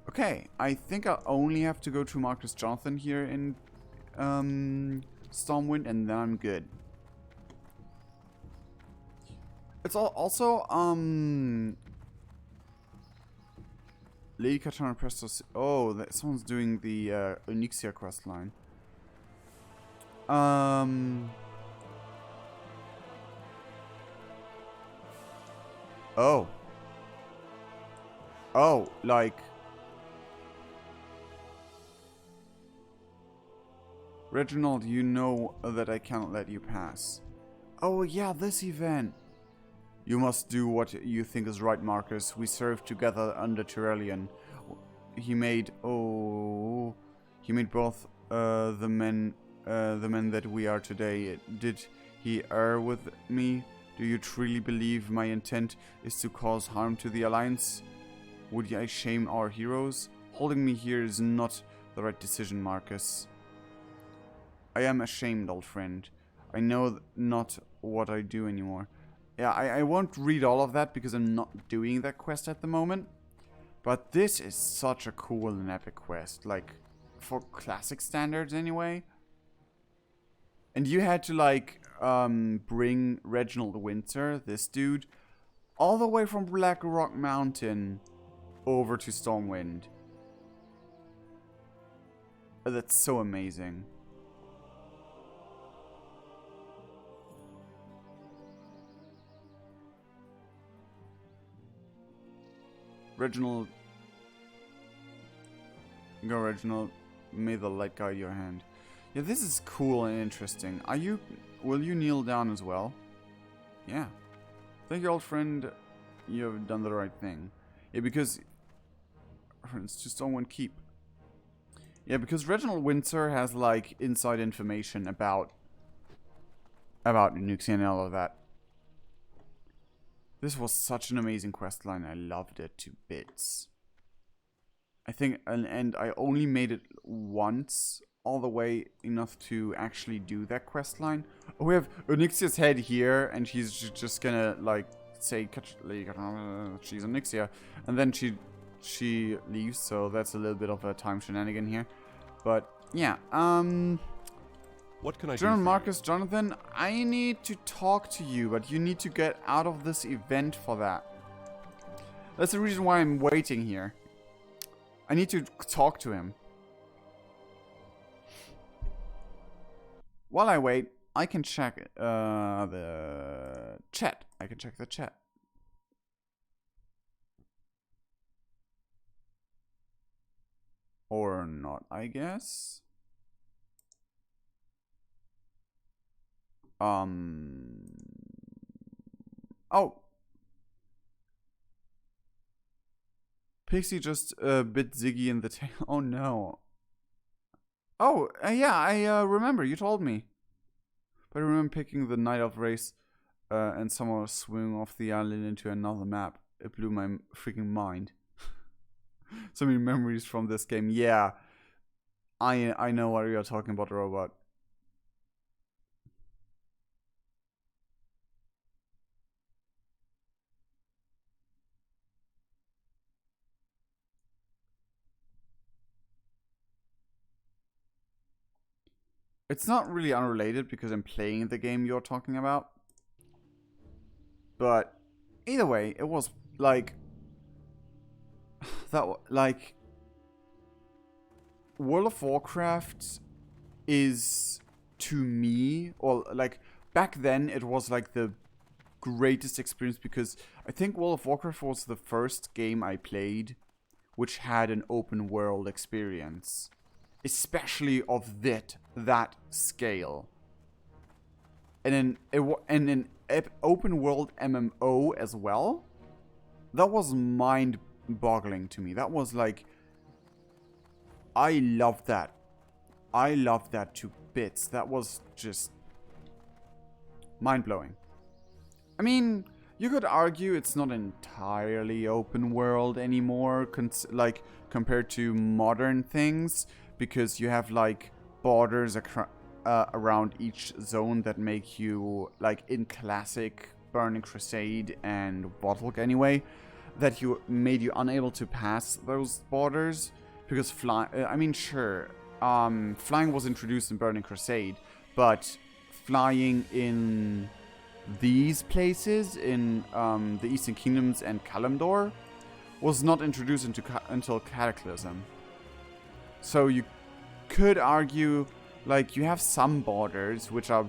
Okay, I think I only have to go to Marcus Jonathan here in Stormwind, and then I'm good. It's also Lady Katana Prestos. Oh, someone's doing the Onyxia quest line. Oh, like Reginald, you know that I cannot let you pass. Oh yeah, this event. You must do what you think is right, Marcus. We served together under Tyrellian. He made both the men that we are today. Did he err with me? Do you truly believe my intent is to cause harm to the Alliance? Would I shame our heroes? Holding me here is not the right decision, Marcus. I am ashamed, old friend. I know not what I do anymore. Yeah, I won't read all of that because I'm not doing that quest at the moment. But this is such a cool and epic quest. Like, for classic standards anyway. And you had to, like, bring Reginald Winter, this dude, all the way from Black Rock Mountain over to Stormwind. That's so amazing. Reginald. Go, Reginald. May the light guide your hand. Yeah, this is cool and interesting. Will you kneel down as well? Yeah. Thank you, old friend. You have done the right thing. Yeah, because it's just on one keep. Yeah, because Reginald Windsor has like inside information about Nuxia and all of that. This was such an amazing questline. I loved it to bits. I think, and I only made it once all the way enough to actually do that questline. Oh, we have Onyxia's head here, and she's just gonna like say she's Onyxia, and then she leaves. So that's a little bit of a time shenanigan here, but yeah. What can I do? General Marcus Jonathan, I need to talk to you, but you need to get out of this event for that. That's the reason why I'm waiting here. I need to talk to him. While I wait, I can check the chat. I can check the chat. Or not, I guess. Oh. Pixie just bit Ziggy in the tail. Oh no. Oh, yeah, I remember. You told me. But I remember picking the Night Elf race and somehow swinging off the island into another map. It blew my freaking mind. So many memories from this game. Yeah. I know what you're talking about, robot. It's not really unrelated because I'm playing the game you're talking about. But either way, it was like like World of Warcraft is to me, or like back then it was like the greatest experience because I think World of Warcraft was the first game I played which had an open world experience. Especially of that scale. And an open world MMO as well. That was mind-boggling to me. That was like, I love that. I love that to bits. That was just mind-blowing. I mean, you could argue it's not entirely open world anymore, like compared to modern things. Because you have like borders around each zone that make you, like in classic Burning Crusade and Warthog anyway, that made you unable to pass those borders because flying was introduced in Burning Crusade, but flying in these places in the Eastern Kingdoms and Kalimdor was not introduced until Cataclysm. So you could argue, like, you have some borders which are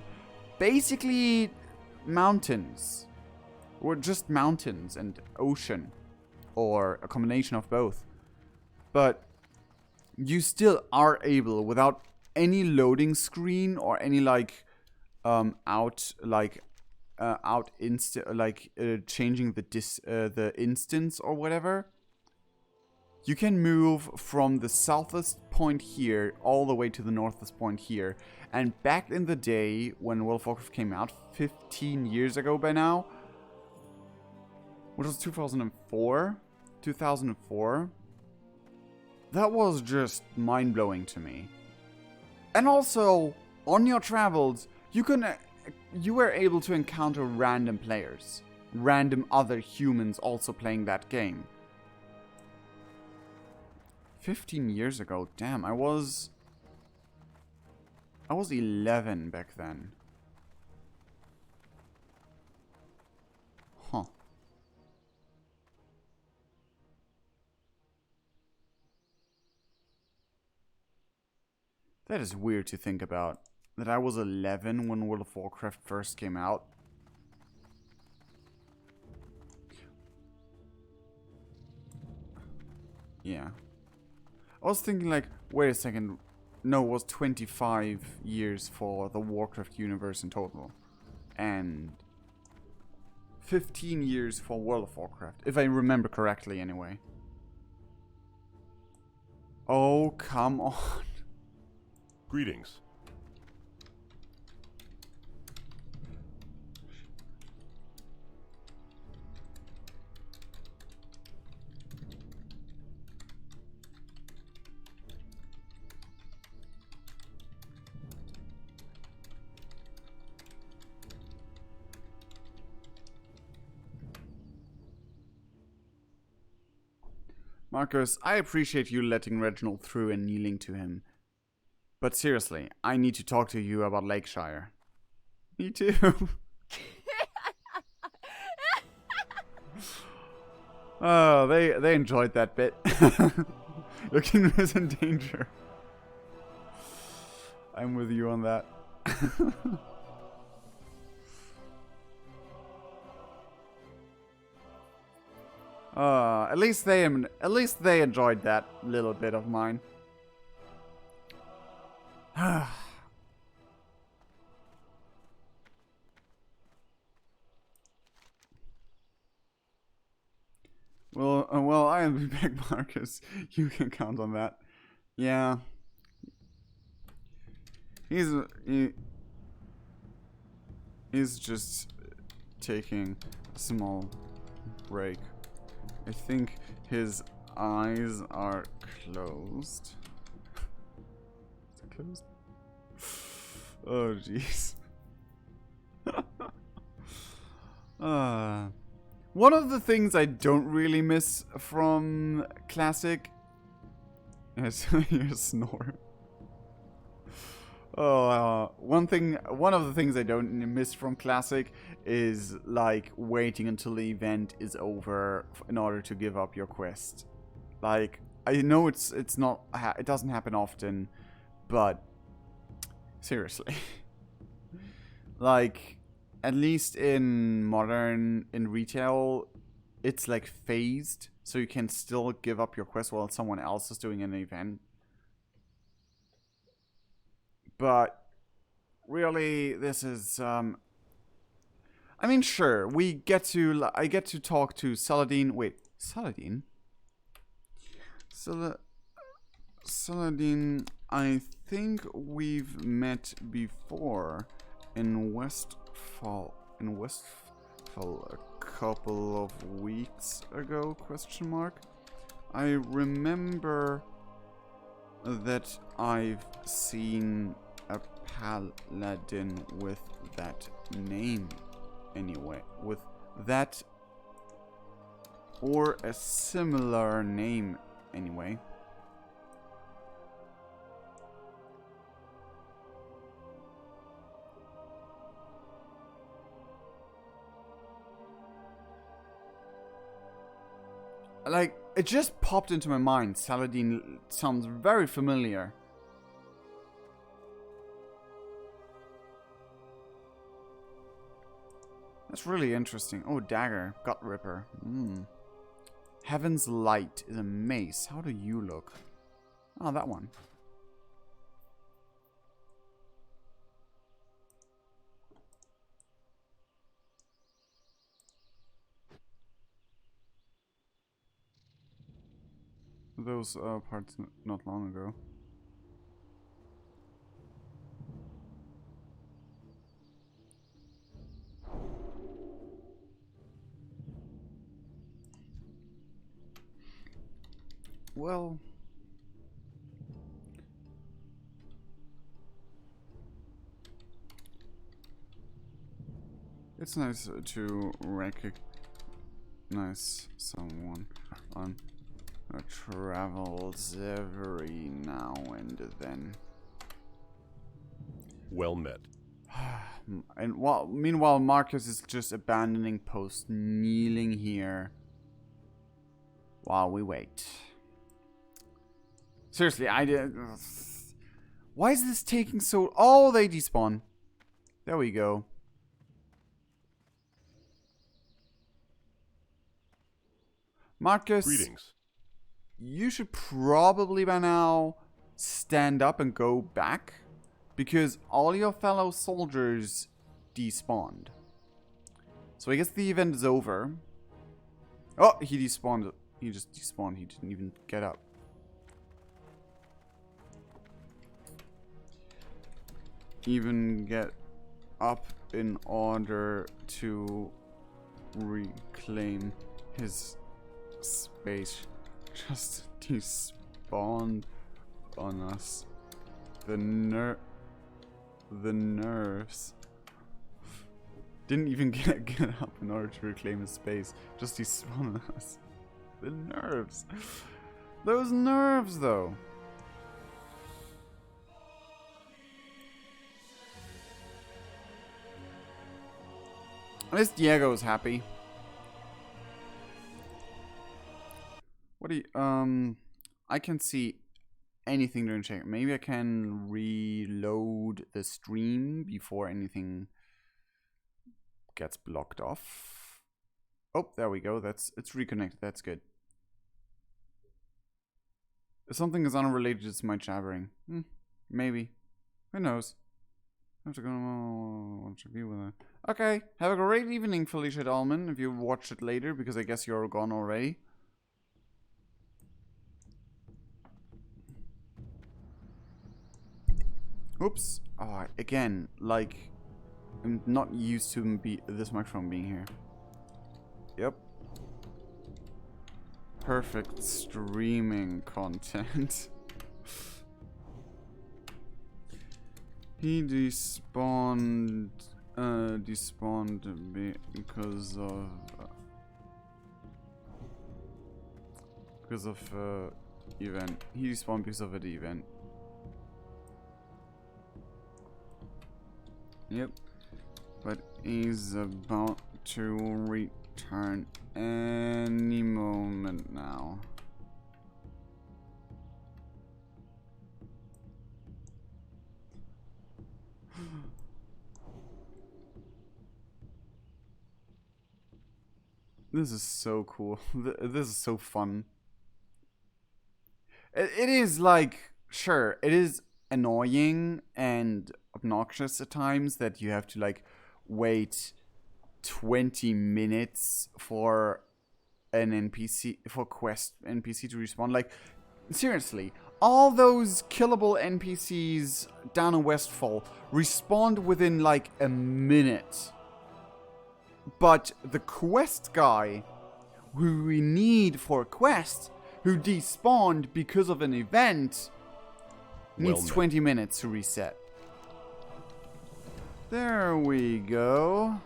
basically mountains. Or just mountains and ocean. Or a combination of both. But you still are able, without any loading screen or any, like, changing the instance or whatever. You can move from the southest point here all the way to the northest point here. And back in the day when World of Warcraft came out, 15 years ago by now, which was 2004, that was just mind-blowing to me. And also, on your travels, you were able to encounter random players, random other humans also playing that game. 15 years ago, damn, I was 11 back then. Huh. That is weird to think about. That I was 11 when World of Warcraft first came out. Yeah. I was thinking like, wait a second. No, it was 25 years for the Warcraft universe in total. And 15 years for World of Warcraft. If I remember correctly anyway. Oh, come on. Greetings. Marcus, I appreciate you letting Reginald through and kneeling to him. But seriously, I need to talk to you about Lakeshire. Me too. Oh, they enjoyed that bit. Your kingdom is in danger. I'm with you on that. At least they enjoyed that little bit of mine. Well, I'll be back, Marcus. You can count on that. Yeah. He's just taking a small break. I think his eyes are closed. Is it closed? Oh, jeez. One of the things I don't really miss from Classic is your snore. One of the things I don't miss from Classic is like waiting until the event is over in order to give up your quest. Like, I know it doesn't happen often, but seriously. Like, at least in modern, in retail, it's like phased, so you can still give up your quest while someone else is doing an event. But really, this is I mean, sure, I get to talk to Saladin. Wait, Saladin? Saladin, I think we've met before in Westfall a couple of weeks ago, question mark. I remember that I've seen a paladin with that name anyway. With that or a similar name anyway. Like, it just popped into my mind. Saladin sounds very familiar. That's really interesting. Oh, dagger. Gut ripper. Heaven's Light is a mace. How do you look? Oh, that one. Those parts not long ago. Well, it's nice to recognize someone on travels every now and then. Well met. And meanwhile, Marcus is just abandoning post, kneeling here while we wait. Seriously, why is this taking so? Oh, they despawn. There we go. Marcus. Greetings. You should probably by now stand up and go back, because all your fellow soldiers despawned. So I guess the event is over. Oh, he despawned. He just despawned. He didn't even get up. Even get up in order to reclaim his space. Just despawned on us. The nerves. Didn't even get up in order to reclaim his space. Just despawned on us. The nerves. Those nerves, though. At least Diego's happy. What do you, I can see anything during check. Maybe I can reload the stream before anything gets blocked off. Oh, there we go. It's reconnected. That's good. Something is unrelated to my jabbering. Maybe. Who knows? I have to go watch a view with it. Okay. Have a great evening, Felicia Dahlman, if you watch it later, because I guess you're gone already. Oops. Oh, again, like, I'm not used to this microphone being here. Yep. Perfect streaming content. He despawned because of event. He despawned because of an event. Yep. But he's about to return any moment now. This is so cool. This is so fun. It is like, sure, it is annoying and obnoxious at times that you have to like wait 20 minutes for an NPC, for quest NPC to respawn. Like, seriously, all those killable NPCs down in Westfall respawned within like a minute. But the quest guy, who we need for a quest, who despawned because of an event, needs 20 minutes to reset. There we go.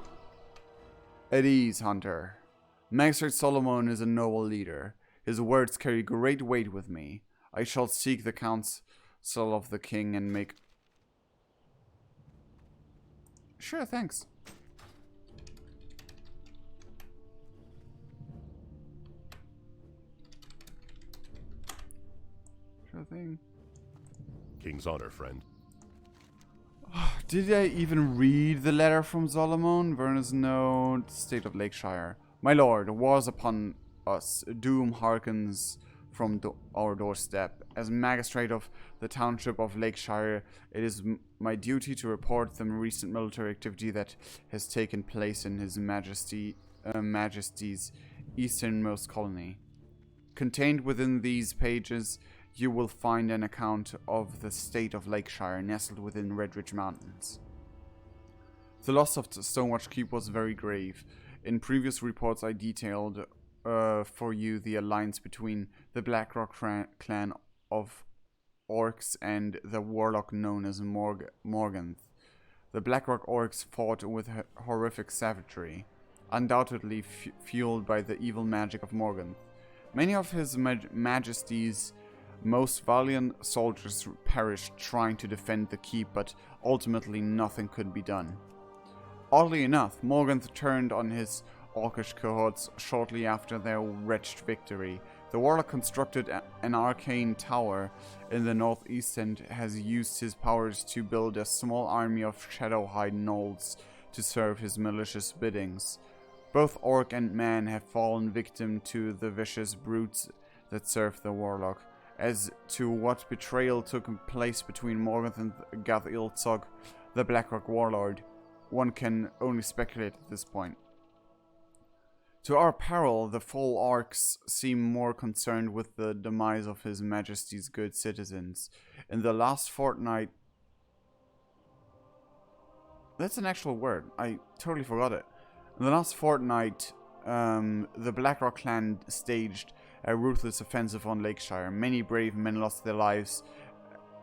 At ease, Hunter. Magistrate Solomon is a noble leader. His words carry great weight with me. I shall seek the counsel of the king and make... Sure, thanks. Sure thing. King's honor, friend. Did I even read the letter from Solomon? Verna's note, state of Lakeshire. My lord, war's upon us. Doom hearkens from our doorstep. As magistrate of the township of Lakeshire, it is my duty to report the recent military activity that has taken place in His Majesty's easternmost colony. Contained within these pages, you will find an account of the state of Lakeshire nestled within Redridge Mountains. The loss of Stonewatch Keep was very grave. In previous reports I detailed for you the alliance between the Blackrock clan of orcs and the warlock known as Morganth. The Blackrock orcs fought with horrific savagery, undoubtedly fueled by the evil magic of Morganth. Many of His Majesty's most valiant soldiers perished trying to defend the keep, but ultimately nothing could be done. Oddly enough, Morganth turned on his orcish cohorts shortly after their wretched victory. The warlock constructed an arcane tower in the northeast and has used his powers to build a small army of Shadowhide gnolls to serve his malicious biddings. Both orc and man have fallen victim to the vicious brutes that serve the warlock. As to what betrayal took place between Morganth and Gath Iltzog, the Blackrock warlord, one can only speculate at this point. To our peril, the full orcs seem more concerned with the demise of His Majesty's good citizens. In the last fortnight... That's an actual word. I totally forgot it. In the last fortnight, the Blackrock clan staged a ruthless offensive on Lakeshire. Many brave men lost their lives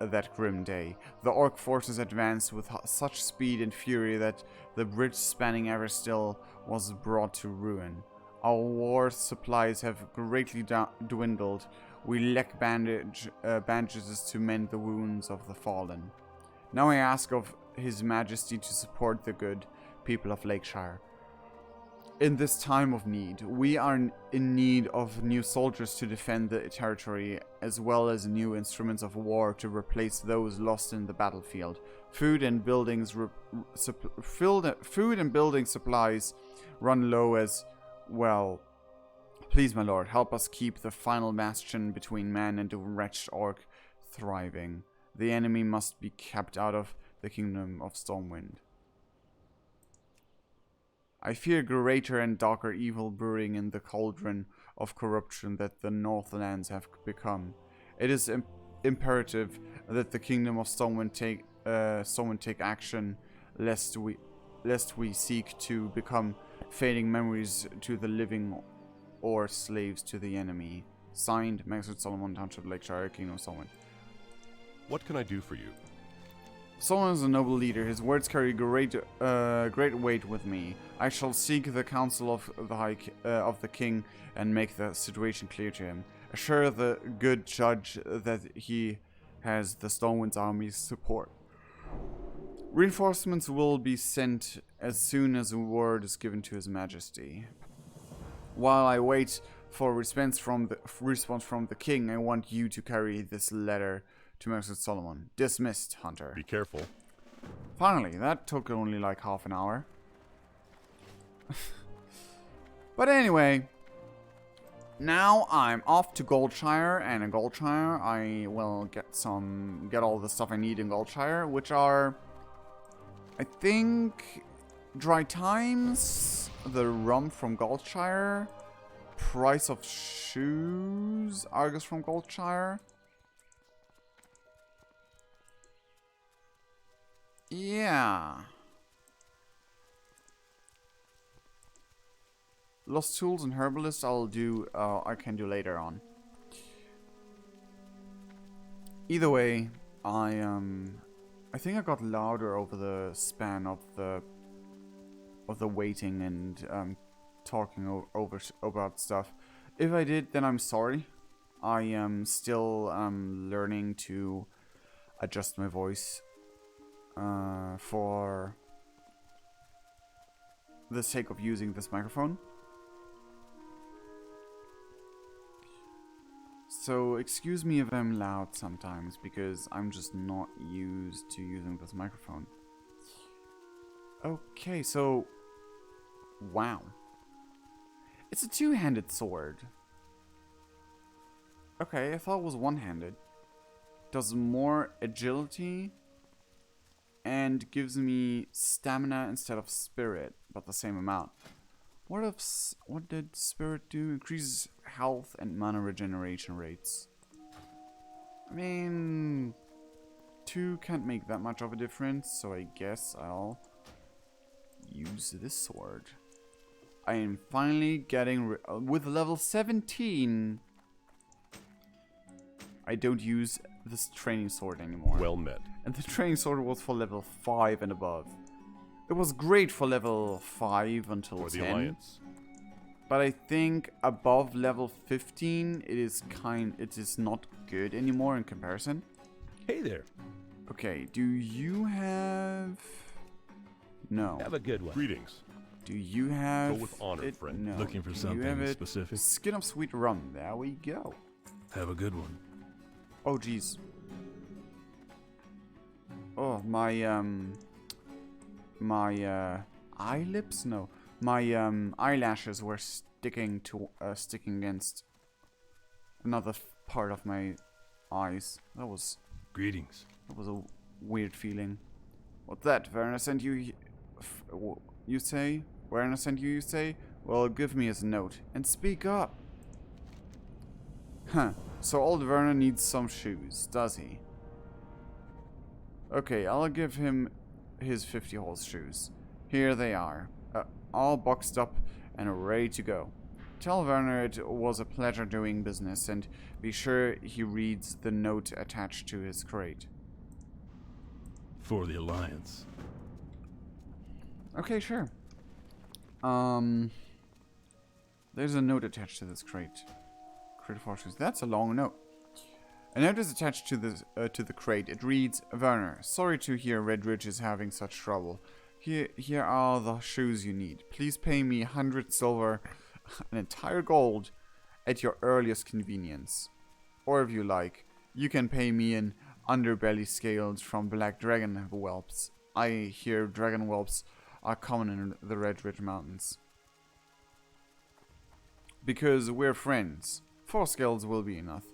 that grim day. The orc forces advanced with such speed and fury that the bridge spanning Everstill was brought to ruin. Our war supplies have greatly dwindled. We lack bandages to mend the wounds of the fallen. Now I ask of His Majesty to support the good people of Lakeshire. in this time of need. We are in need of new soldiers to defend the territory, as well as new instruments of war to replace those lost in the battlefield. Food and building supplies run low as well. Please, my lord, help us keep the final bastion between man and the wretched orc thriving. The enemy must be kept out of the kingdom of Stormwind. I fear greater and darker evil brewing in the cauldron of corruption that the Northlands have become. It is imperative that the kingdom of Stormwind take action, lest we seek to become fading memories to the living or slaves to the enemy. Signed, Maxwell Solomon, Township, Lakeshire, Kingdom of Stormwind. What can I do for you? Solomon is a noble leader. His words carry great weight with me. I shall seek the counsel of the king and make the situation clear to him. Assure the good judge that he has the Stormwind's army's support. Reinforcements will be sent as soon as a word is given to His Majesty. While I wait for a response from the king, I want you to carry this letter to Maxwell Solomon. Dismissed, Hunter. Be careful. Finally, that took only like half an hour. But anyway, now I'm off to Goldshire, and in Goldshire I will get all the stuff I need in Goldshire, which are, I think, Dry Times, the rum from Goldshire, price of shoes, Argus from Goldshire. Yeah. Lost Tools and Herbalist I can do later on. Either way, I think I got louder over the span of the waiting and talking about stuff. If I did, then I'm sorry. I am still learning to adjust my voice for the sake of using this microphone. So excuse me if I'm loud sometimes, because I'm just not used to using this microphone. Okay, so wow. It's a two-handed sword. Okay, I thought it was one-handed. Does more agility and gives me stamina instead of spirit, but the same amount. What did spirit do? Increases health and mana regeneration rates. I mean, 2 can't make that much of a difference, so I guess I'll use this sword. I am finally getting with level 17. I don't use this training sword anymore. Well met. And the training sword was for level 5 and above. It was great for level 5 until For 10. the Alliance. But I think above level 15 it is not good anymore in comparison. Hey there. Okay, do you have... No. Have a good one. Greetings. Do you have... Go with honor, friend. No. Looking for Do you have something it? specific? Skin of Sweet Rum. There we go. Have a good one. Oh, jeez. Oh, my eyelips? No. My eyelashes were sticking against another part of my eyes. That was Greetings. a weird feeling. What's that? Werner sent you... You say? Werner sent you say? Well, give me his note. And speak up. Huh. So old Werner needs some shoes, does he? Okay, I'll give him his 50-horse shoes. Here they are. All boxed up and ready to go. Tell Werner it was a pleasure doing business, and be sure he reads the note attached to his crate. For the Alliance. Okay, sure. There's a note attached to this crate. Crate of shoes. That's a long note. A note is attached to the crate. It reads, Werner, sorry to hear Red Ridge is having such trouble. Here are the shoes you need. Please pay me 100 silver, an entire gold, at your earliest convenience. Or if you like, you can pay me in underbelly scales from black dragon whelps. I hear dragon whelps are common in the Red Ridge Mountains. Because we're friends. 4 scales will be enough.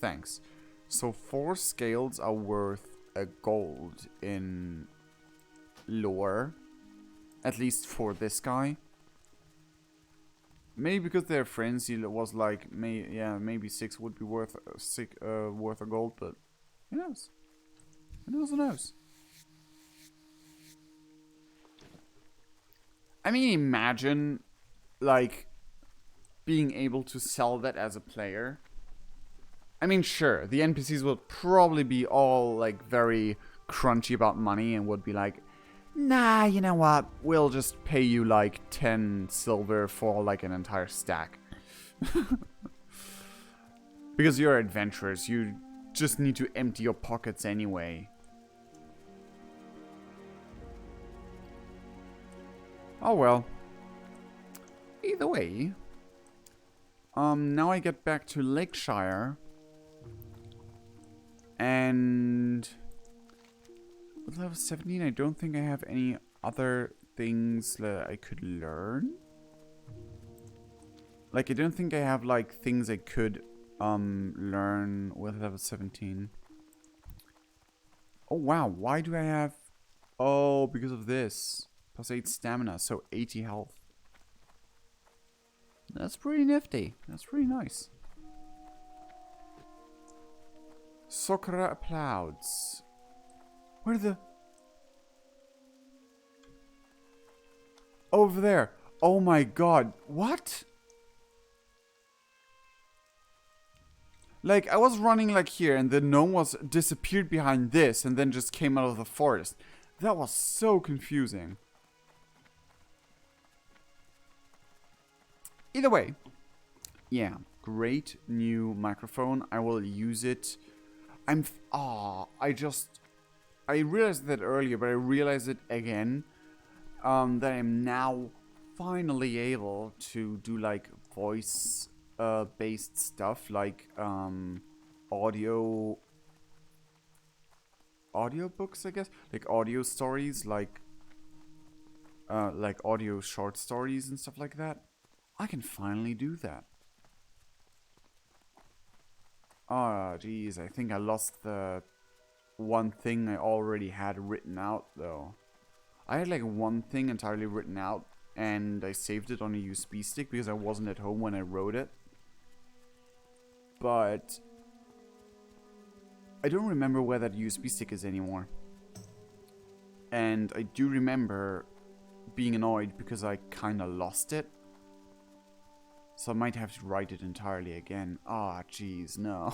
Thanks. So 4 scales are worth a gold in lore. At least for this guy. Maybe because they're friends, he was like, maybe 6 would be worth a gold, but who knows? Who knows? I mean, imagine, like, being able to sell that as a player. I mean, sure, the NPCs will probably be all, like, very crunchy about money and would be like, nah, you know what, we'll just pay you, like, 10 silver for, like, an entire stack. Because you're adventurers, you just need to empty your pockets anyway. Oh well. Either way. Now I get back to Lakeshire. And with level 17, I don't think I have any other things that I could learn. Like, I don't think I have, like, things I could learn with level 17. Oh, wow. Why do I have... Oh, because of this. Plus 8 stamina, so 80 health. That's pretty nifty. That's pretty nice. Soccer Clouds. Where are the... Over there. Oh my god. What? Like, I was running like here and the gnome was disappeared behind this and then just came out of the forest. That was so confusing. Either way. Yeah. Great new microphone. I will use it. I realized that earlier, but I realized it again. That I'm now finally able to do like voice based stuff, like audiobooks, I guess, like audio stories, like audio short stories and stuff like that. I can finally do that. Oh, jeez, I think I lost the one thing I already had written out, though. I had like one thing entirely written out, and I saved it on a USB stick because I wasn't at home when I wrote it. But I don't remember where that USB stick is anymore. And I do remember being annoyed because I kinda lost it. So I might have to write it entirely again. Ah, jeez, no.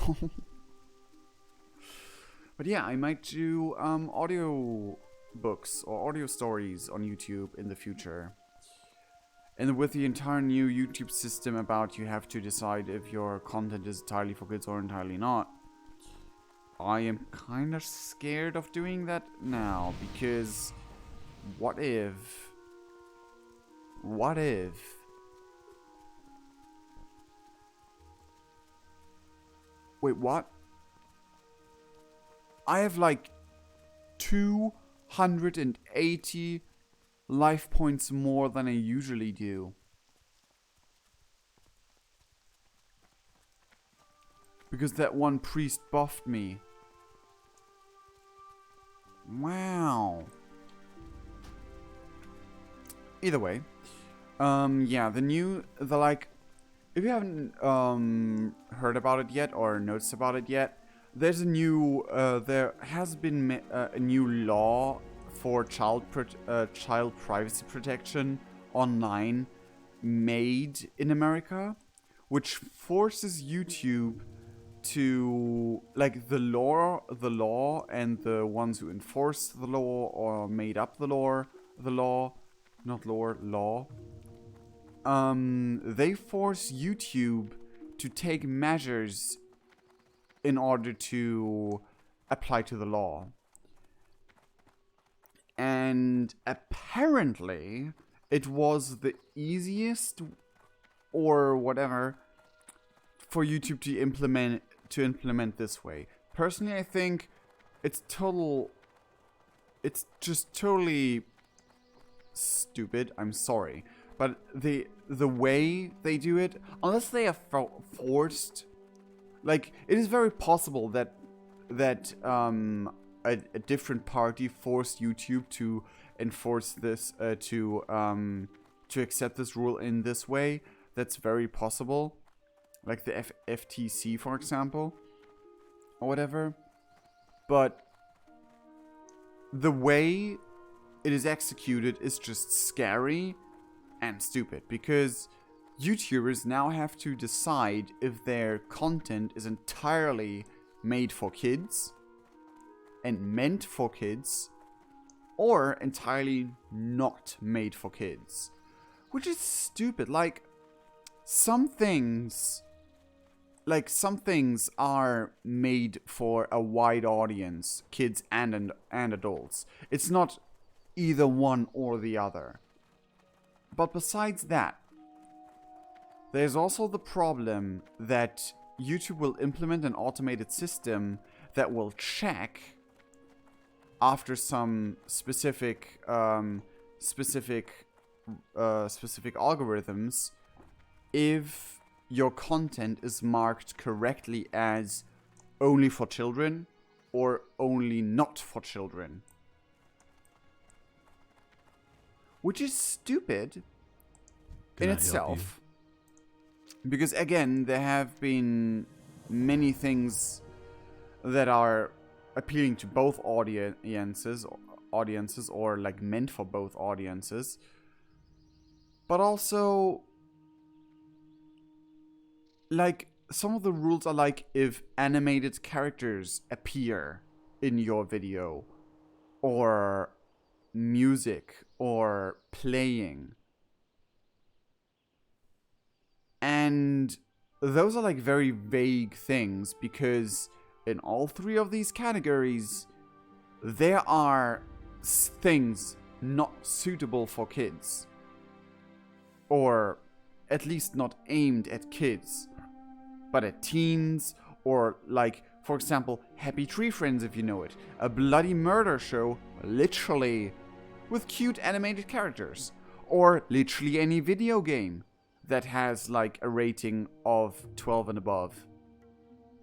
But yeah, I might do audio books or audio stories on YouTube in the future. And with the entire new YouTube system about you have to decide if your content is entirely for kids or entirely not, I am kind of scared of doing that now, because what if... Wait, what? I have like 280 life points more than I usually do. Because that one priest buffed me. Wow. Either way. Yeah, if you haven't heard about it yet or noticed about it yet, there's a new, there has been a new law for child privacy protection online made in America, which forces YouTube to, like, the law and the ones who enforce the law or made up the law, they force YouTube to take measures in order to apply to the law. And apparently it was the easiest or whatever for YouTube to implement this way. Personally, I think it's just totally stupid. I'm sorry, but the way they do it, unless they are forced, like, it is very possible that a different party forced YouTube to enforce this to accept this rule in this way. That's very possible, like the FTC, for example, or whatever. But the way it is executed is just scary and stupid, because YouTubers now have to decide if their content is entirely made for kids and meant for kids, or entirely not made for kids. Which is stupid. Like, some things are made for a wide audience, kids and adults. It's not either one or the other. But besides that, there's also the problem that YouTube will implement an automated system that will check after some specific algorithms if your content is marked correctly as only for children or only not for children. Which is stupid in itself. Because again, there have been many things that are appealing to both audiences or like meant for both audiences. But also, like, some of the rules are like if animated characters appear in your video, or music, or playing. And those are like very vague things, because in all three of these categories, there are things not suitable for kids. Or at least not aimed at kids, but at teens, or like, for example, Happy Tree Friends, if you know it. A bloody murder show, literally, with cute animated characters. Or literally any video game that has like a rating of 12 and above.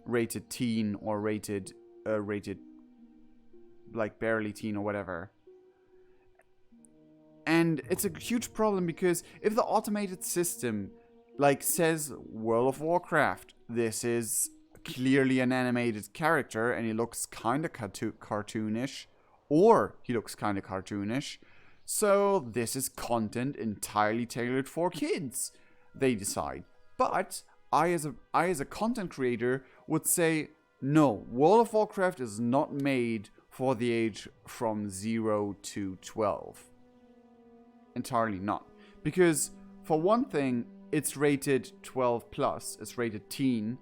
Rated teen, or rated like barely teen or whatever. And it's a huge problem, because if the automated system like says World of Warcraft, this is clearly an animated character and he looks kind of cartoonish, or he looks kind of cartoonish, so this is content entirely tailored for kids, they decide. But I as a content creator would say, no, World of Warcraft is not made for the age from 0 to 12. Entirely not. Because for one thing, it's rated 12 plus, it's rated teen.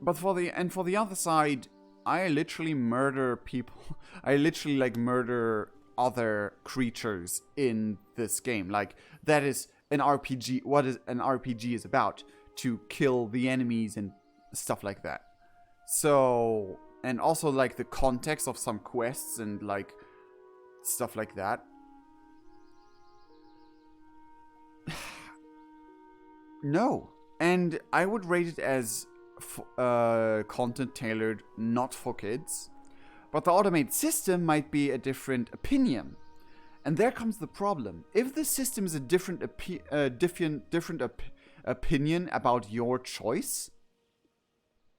But for the other side, I literally murder people. I literally like murder other creatures in this game. Like, that is an RPG. What is an RPG is about, to kill the enemies and stuff like that. So, and also like the context of some quests and like stuff like that. No. And I would rate it as content tailored not for kids. But the automated system might be a different opinion. And there comes the problem. If the system is a different opinion about your choice,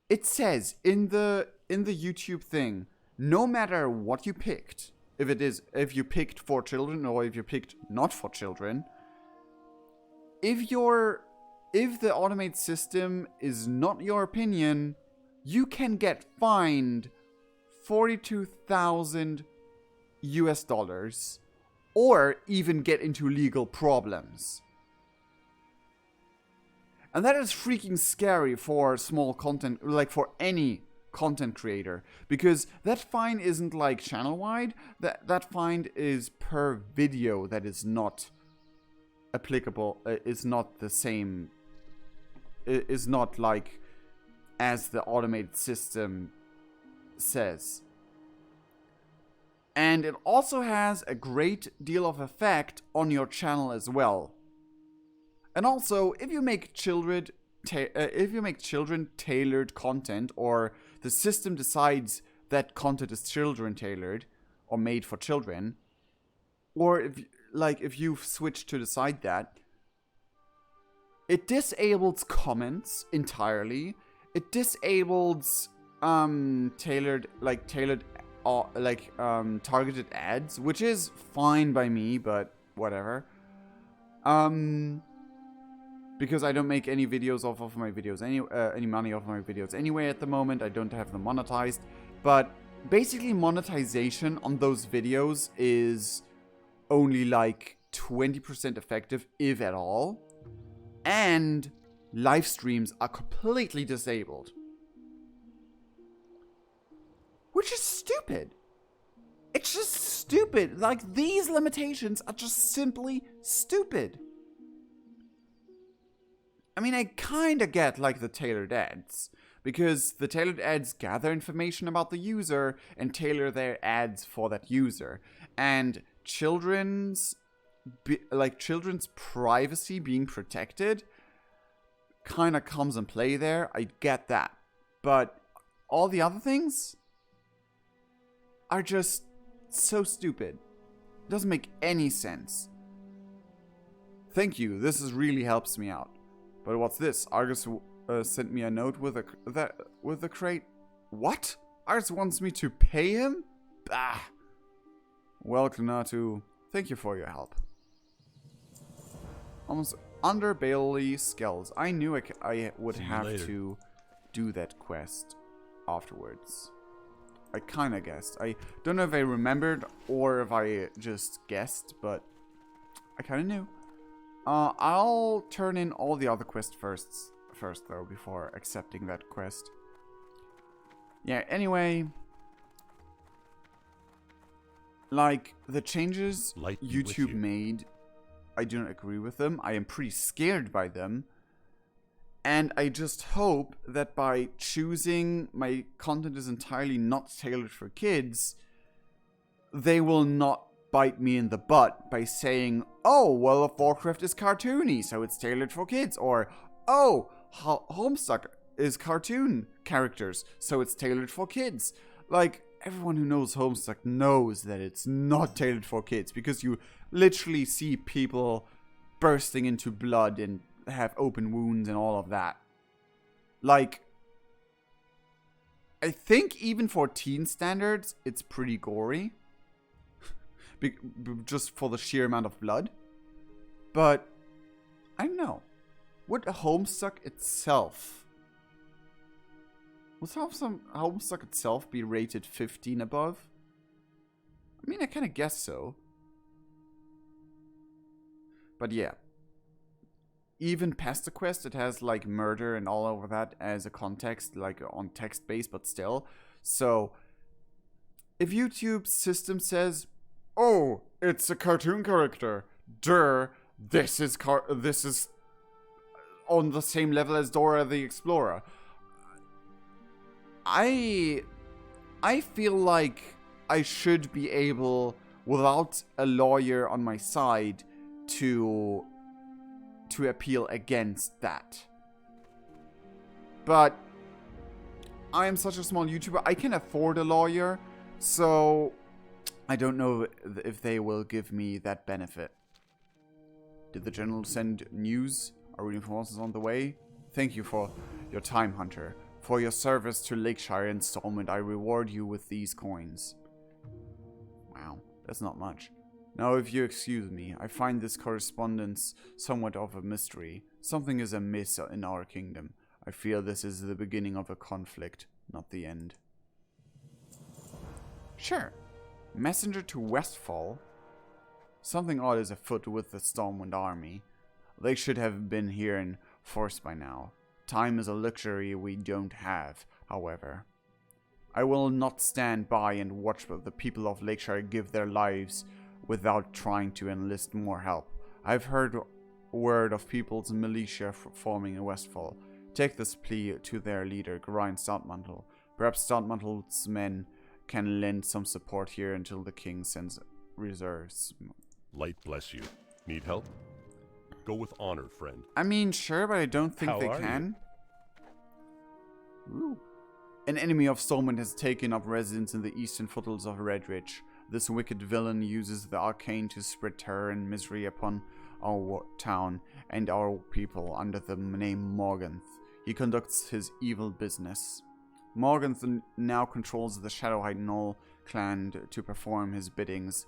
it says in the YouTube thing, no matter what you picked, if you picked for children or if you picked not for children, if the automated system is not your opinion, you can get fined $42,000 US, or even get into legal problems. And that is freaking scary for small content, like for any content creator, because that fine isn't like channel wide. That fine is per video that is not applicable, is not the same, is not like as the automated system says. And it also has a great deal of effect on your channel as well. And also, if you make children tailored content, or the system decides that content is children tailored or made for children, or if you've switched to decide that, it disables comments entirely. It disables targeted ads, which is fine by me, but whatever. Because I don't make any videos off of my videos, any money off my videos anyway at the moment. I don't have them monetized. But basically monetization on those videos is only like 20% effective, if at all. And live streams are completely disabled. Which is stupid. It's just stupid. Like, these limitations are just simply stupid. I mean, I kind of get, like, the tailored ads. Because the tailored ads gather information about the user and tailor their ads for that user. And children's privacy being protected kind of comes in play there. I get that. But all the other things are just so stupid. It doesn't make any sense. Thank you. This really helps me out. But what's this? Argus sent me a note with a crate. What? Argus wants me to pay him? Bah. Well, Knatu, thank you for your help. Almost under Bailey Skells. I knew I would have to do that quest afterwards. I kind of guessed. I don't know if I remembered or if I just guessed, but I kind of knew. I'll turn in all the other quests first though, before accepting that quest. Yeah, anyway. Like, the changes YouTube made, I do not agree with them. I am pretty scared by them. And I just hope that by choosing my content is entirely not tailored for kids, they will not bite me in the butt by saying, oh, well, World of Warcraft is cartoony, so it's tailored for kids. Or, oh, Homestuck is cartoon characters, so it's tailored for kids. Like, everyone who knows Homestuck knows that it's not tailored for kids, because you literally see people bursting into blood and have open wounds and all of that. Like, I think even for teen standards, it's pretty gory. Just for the sheer amount of blood. But, I don't know. Would Homestuck itself... Would Homestuck itself be rated 15 above? I mean, I kind of guess so. But yeah. Even past the quest, it has like murder and all over that as a context, like on text base, but still. So, if YouTube's system says, oh, it's a cartoon character, this is on the same level as Dora the Explorer. I feel like I should be able, without a lawyer on my side, to appeal against that. But I am such a small YouTuber, I can afford a lawyer, so I don't know if they will give me that benefit. Did the general send news? Are reinforcements on the way? Thank you for your time, Hunter. For your service to Lakeshire installment, I reward you with these coins. Wow, that's not much. Now, if you excuse me, I find this correspondence somewhat of a mystery. Something is amiss in our kingdom. I fear this is the beginning of a conflict, not the end. Sure. Messenger to Westfall. Something odd is afoot with the Stormwind army. They should have been here in force by now. Time is a luxury we don't have, however. I will not stand by and watch the people of Lakeshire give their lives without trying to enlist more help. I've heard word of people's militia forming in Westfall. Take this plea to their leader, Geraint Stoutmantle. Perhaps Stoutmantle's men can lend some support here until the king sends reserves. Light bless you. Need help? Go with honor, friend. I mean, sure, but I don't think How they are can. Ooh. An enemy of Stormwind has taken up residence in the eastern foothills of Redridge. This wicked villain uses the arcane to spread terror and misery upon our town and our people under the name Morganth. He conducts his evil business. Morganth now controls the Shadowhide Knoll clan to perform his biddings.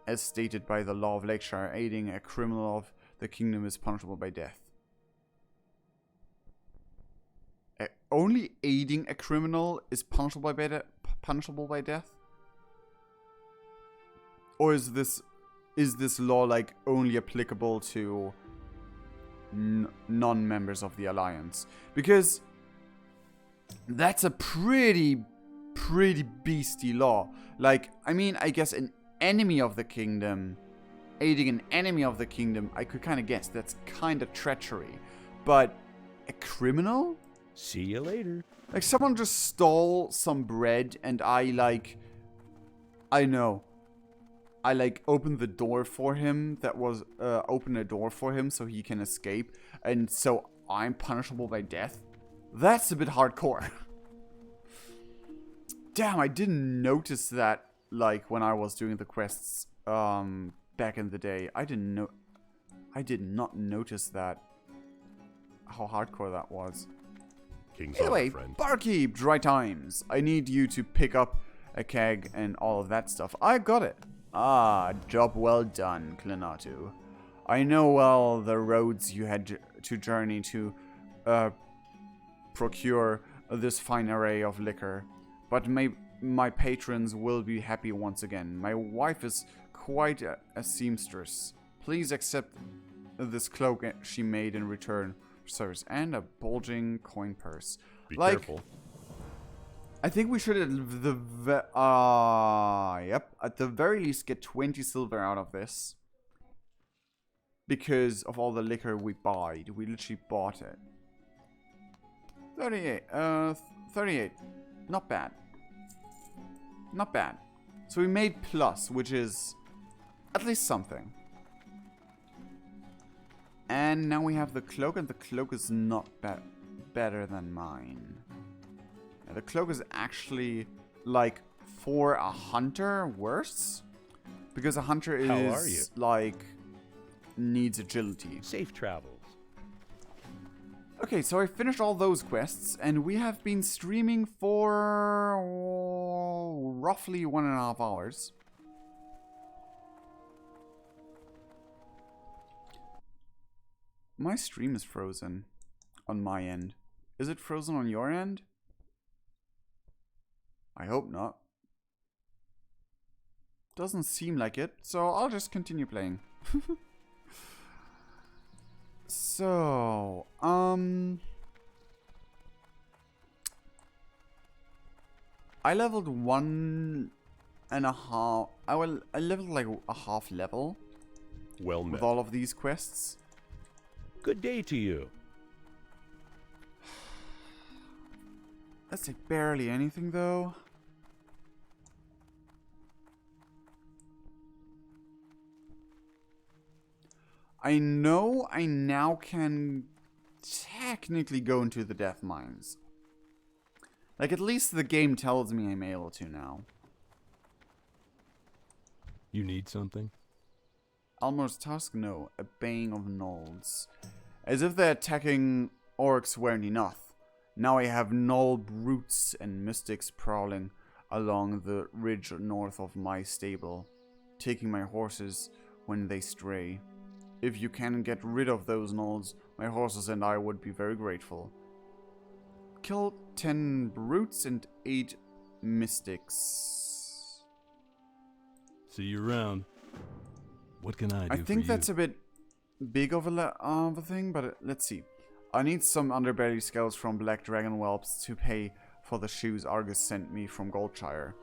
As stated by the law of Lakeshire, aiding a criminal of the kingdom is punishable by death. Only aiding a criminal is punishable by death? Or is this law like only applicable to non-members of the Alliance? Because that's a pretty beastie law. Like, I mean, I guess an enemy of the kingdom, aiding an enemy of the kingdom, I could kind of guess that's kind of treachery. But a criminal? See you later. Like, someone just stole some bread and I opened the door for him open a door for him so he can escape, and so I'm punishable by death? That's a bit hardcore. Damn, I didn't notice that, like, when I was doing the quests, back in the day. I did not notice that, how hardcore that was. King's Anyway, honor, friend. barkeep, dry times. I need you to pick up a keg and all of that stuff. I got it. Ah, job well done, Clenatu. I know well the roads you had to journey to procure this fine array of liquor, but my patrons will be happy once again. My wife is quite a seamstress. Please accept this cloak she made in return for service and a bulging coin purse. Be like, careful. I think we should at the very least get 20 silver out of this. Because of all the liquor we bought. We literally bought it. 38. Not bad. Not bad. So we made plus, which is at least something. And now we have the cloak, and the cloak is not better than mine. The cloak is actually, like, for a hunter, worse. Because a hunter is, How are you? like, needs agility. Safe travels. Okay, so I finished all those quests, and we have been streaming for roughly 1.5 hours. My stream is frozen on my end. Is it frozen on your end? I hope not. Doesn't seem like it, so I'll just continue playing. So, I leveled 1.5. I leveled like a half level Well met. with all of these quests. Good day to you. That's like barely anything though. I know I now can technically go into the death mines. Like, at least the game tells me I'm able to now. You need something? Almost Tusk? No. A baying of gnolls. As if the attacking orcs weren't enough. Now I have gnoll brutes and mystics prowling along the ridge north of my stable, taking my horses when they stray. If you can get rid of those gnolls, my horses and I would be very grateful. Kill 10 brutes and 8 mystics. See you around. What can I do I for think you? that's a bit big of a thing, but let's see. I need some underbelly scales from black dragon whelps to pay for the shoes Argus sent me from Goldshire.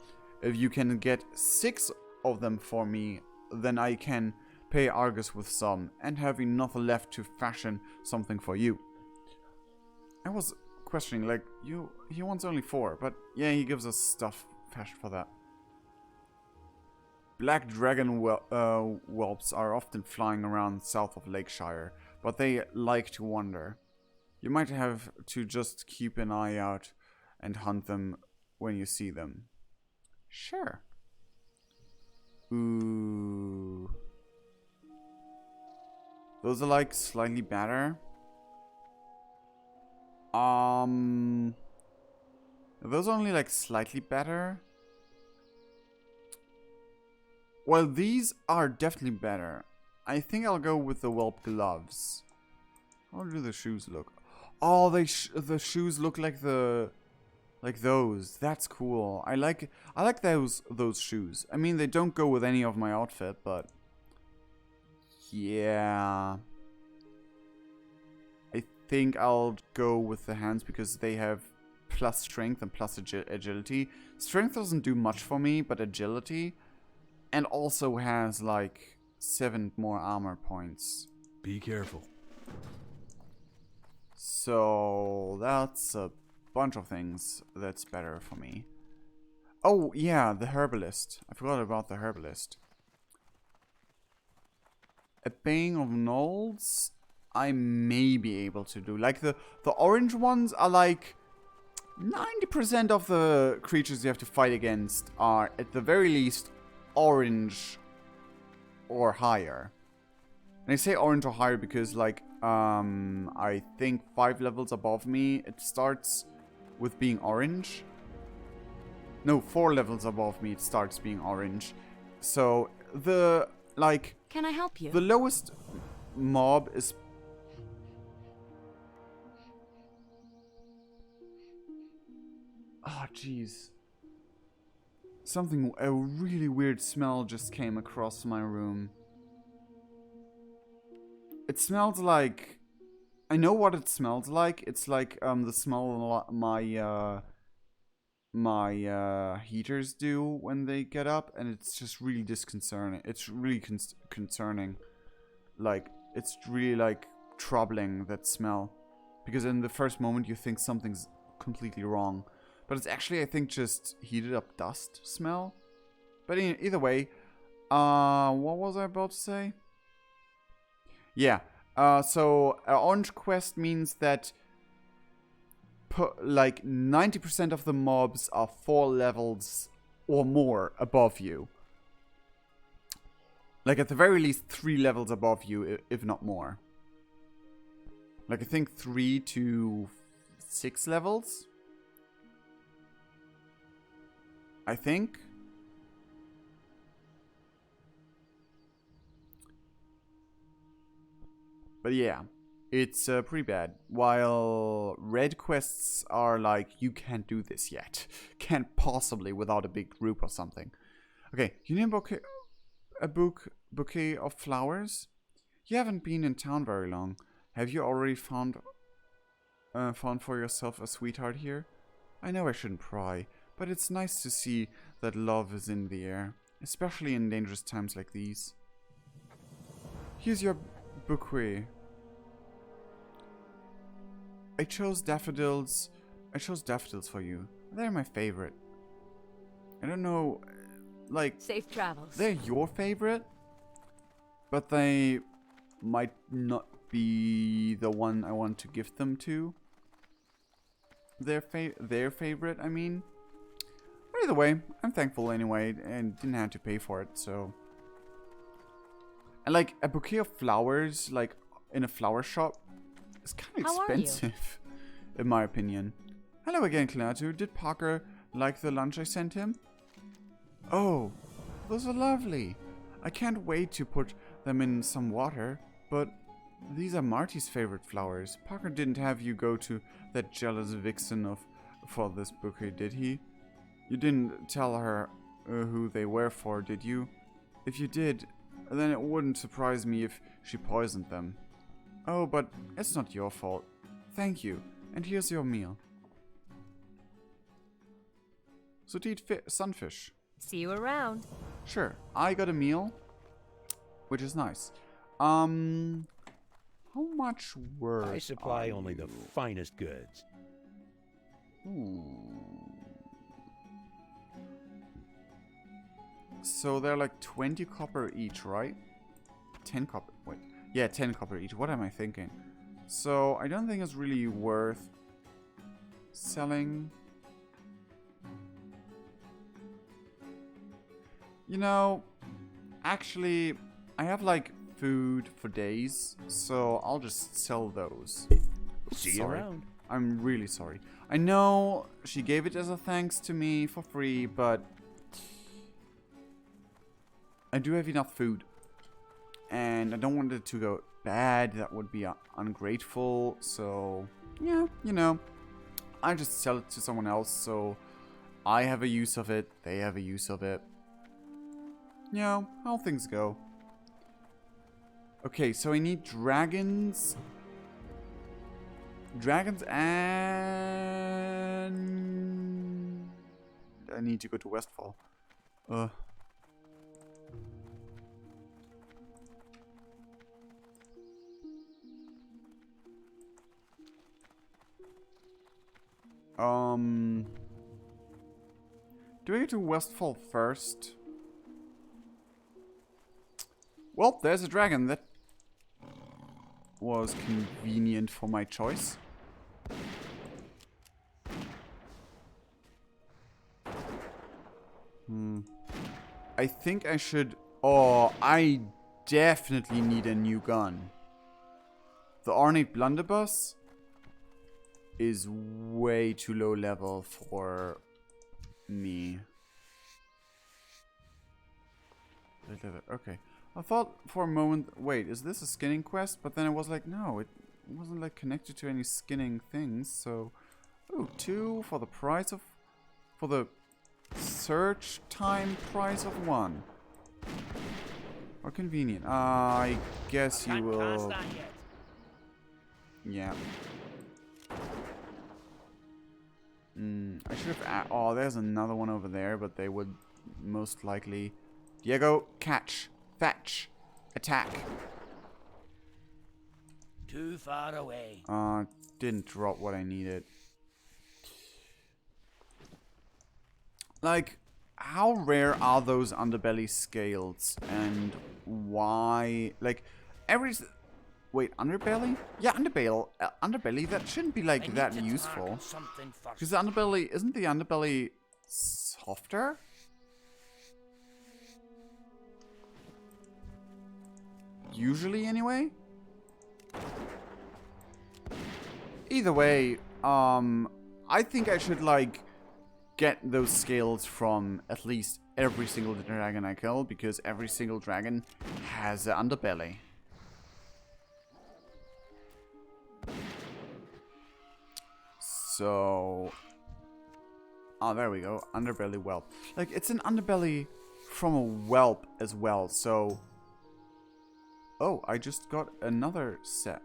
If you can get 6 of them for me, then I can pay Argus with some and have enough left to fashion something for you. I was questioning, like, he wants only 4, but yeah, he gives us stuff fashioned for that. Black dragon whelps are often flying around south of Lakeshire, but they like to wander. You might have to just keep an eye out and hunt them when you see them. Sure. Ooh. Those are like slightly better. Those are only like slightly better. Well, these are definitely better. I think I'll go with the whelp gloves. How do the shoes look? Oh, the shoes look like those. That's cool. I like those shoes. I mean, they don't go with any of my outfit, but yeah. I think I'll go with the hands because they have plus strength and plus agility. Strength doesn't do much for me, but agility, and also has like 7 more armor points. Be careful. So that's a bunch of things that's better for me. Oh yeah, the herbalist. I forgot about the herbalist. A Baying of Gnolls, I may be able to do. Like the orange ones are like 90% of the creatures you have to fight against are at the very least orange or higher. And I say orange or higher because like I think 5 levels above me it starts with being orange. No, 4 levels above me it starts being orange. So the like Can I help you? the lowest mob is oh jeez. A really weird smell just came across my room. It smells like... I know what it smells like. It's like the smell my heaters do when they get up. And it's just really disconcerting. It's really concerning. Like, it's really like troubling, that smell. Because in the first moment you think something's completely wrong. But it's actually, I think, just heated up dust smell. But either way, what was I about to say? Yeah, so Orange Quest means that like 90% of the mobs are 4 levels or more above you. Like at the very least 3 levels above you, if not more. Like I think 3 to 6 levels. I think. But yeah, it's pretty bad. While red quests are like, you can't do this yet. Can't possibly without a big group or something. Okay, you need a bouquet of flowers? You haven't been in town very long. Have you already found for yourself a sweetheart here? I know I shouldn't pry, but it's nice to see that love is in the air, especially in dangerous times like these. Here's your bouquet. I chose daffodils for you. They're my favorite. I don't know, like... Safe travels. They're your favorite, but they might not be the one I want to gift them to. Their favorite, I mean. But either way, I'm thankful anyway, and didn't have to pay for it, so... And like, a bouquet of flowers, like, in a flower shop, is kind of expensive, in my opinion. Hello again, Klaatu. Did Parker like the lunch I sent him? Oh, those are lovely. I can't wait to put them in some water, but these are Marty's favorite flowers. Parker didn't have you go to that jealous vixen for this bouquet, did he? You didn't tell her who they were for, did you? If you did, then it wouldn't surprise me if she poisoned them. Oh, but it's not your fault. Thank you, and here's your meal. So to eat sunfish. See you around. Sure, I got a meal, which is nice. How much worth I supply are only the you? finest goods. Ooh. So they're like 20 copper each, right? 10 copper. Wait. Yeah, 10 copper each. What am I thinking? So I don't think it's really worth selling. You know, actually, I have like food for days, so I'll just sell those. See you Sorry. around. I'm really sorry. I know she gave it as a thanks to me for free, but I do have enough food. And I don't want it to go bad. That would be ungrateful. So, yeah, you know, I just sell it to someone else. So I have a use of it. They have a use of it. You know, how things go. Okay, so I need dragons. Dragons and... I need to go to Westfall. Do I go to Westfall first? Well, there's a dragon. That was convenient for my choice. I think I should... Oh, I definitely need a new gun. The ornate blunderbuss is way too low level for me. Okay. I thought for a moment, wait, is this a skinning quest? But then I was like, no, it wasn't like connected to any skinning things. So, oh, 2 for the price of, for the search time price of 1. How convenient. I guess you will. Yeah. I should have. Oh, there's another one over there, but they would most likely. Diego, catch, fetch, attack. Too far away. Didn't drop what I needed. Like, how rare are those underbelly scales, and why? Like, wait, underbelly? Yeah, underbelly. That shouldn't be like that useful. Because the underbelly, isn't the underbelly softer? Usually, anyway. Either way, I think I should like get those scales from at least every single dragon I kill, because every single dragon has an underbelly. So, oh, there we go. Underbelly whelp. Like, it's an underbelly from a whelp as well, so... Oh, I just got another set.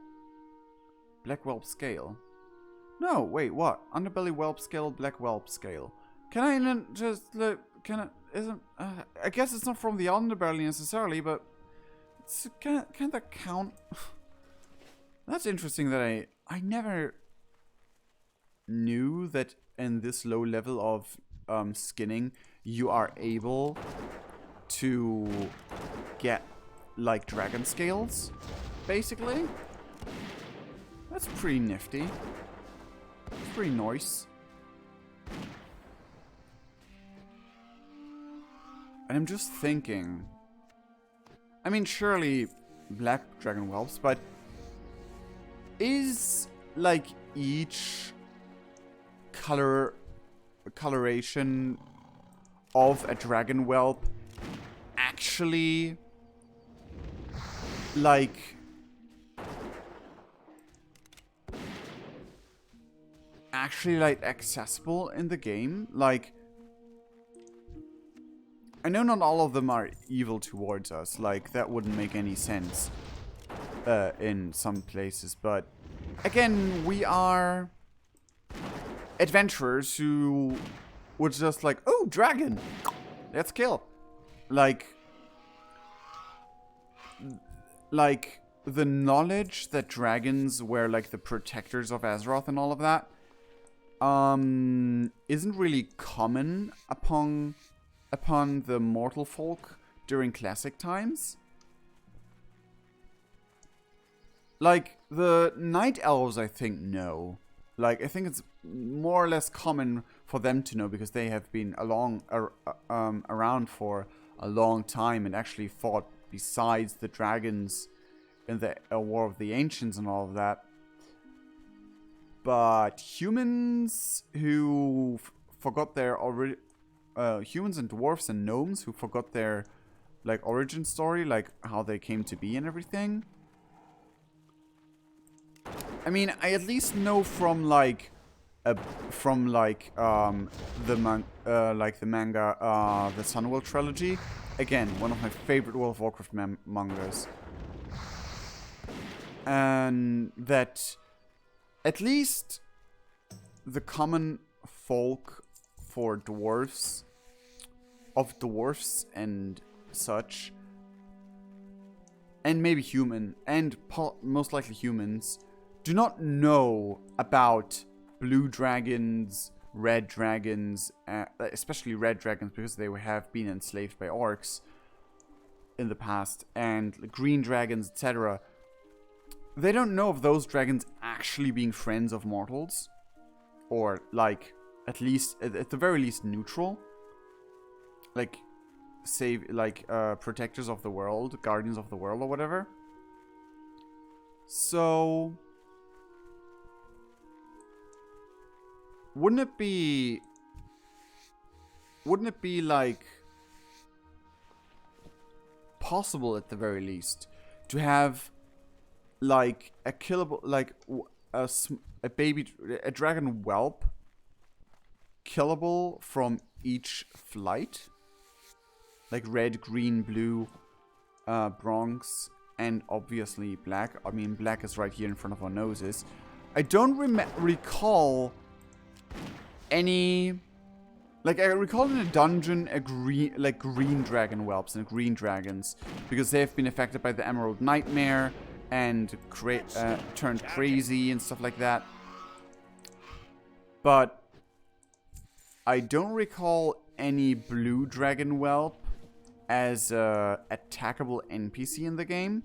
Black whelp scale. No, wait, what? Underbelly whelp scale, black whelp scale. Can I just look? Can I? Isn't? I guess it's not from the underbelly necessarily, but it's, can that count? That's interesting. That I never knew that in this low level of skinning, you are able to get like dragon scales, basically. That's pretty nifty. It's pretty nice. And I'm just thinking, I mean, surely black dragon whelps, but is like each coloration of a dragon whelp actually like accessible in the game? Like, I know not all of them are evil towards us, like that wouldn't make any sense in some places, but again, we are adventurers who was just like, oh, dragon, let's kill. Like the knowledge that dragons were like the protectors of Azeroth and all of that isn't really common upon the mortal folk during classic times. Like the night elves, I think know. Like I think it's more or less common for them to know because they have been around for a long time and actually fought besides the dragons in the War of the Ancients and all of that. But humans who forgot their humans and dwarves and gnomes who forgot their like origin story, like how they came to be and everything. I mean, I at least know from the manga, the Sunwell trilogy. Again, one of my favorite World of Warcraft mangas. And that at least the common folk for dwarves, of dwarves and such, and maybe human, and most likely humans, do not know about blue dragons, red dragons, especially red dragons because they have been enslaved by orcs in the past, and green dragons, etc. They don't know of those dragons actually being friends of mortals, or like at the very least neutral, like protectors of the world, guardians of the world, or whatever. So wouldn't it be like possible at the very least to have like a killable, like a dragon whelp killable from each flight, like red, green, blue, bronze, and obviously black. I mean, black is right here in front of our noses. I don't recall any. Like, I recall in a dungeon green dragon whelps and green dragons because they have been affected by the Emerald Nightmare and turned crazy and stuff like that. But I don't recall any blue dragon whelp as a attackable NPC in the game,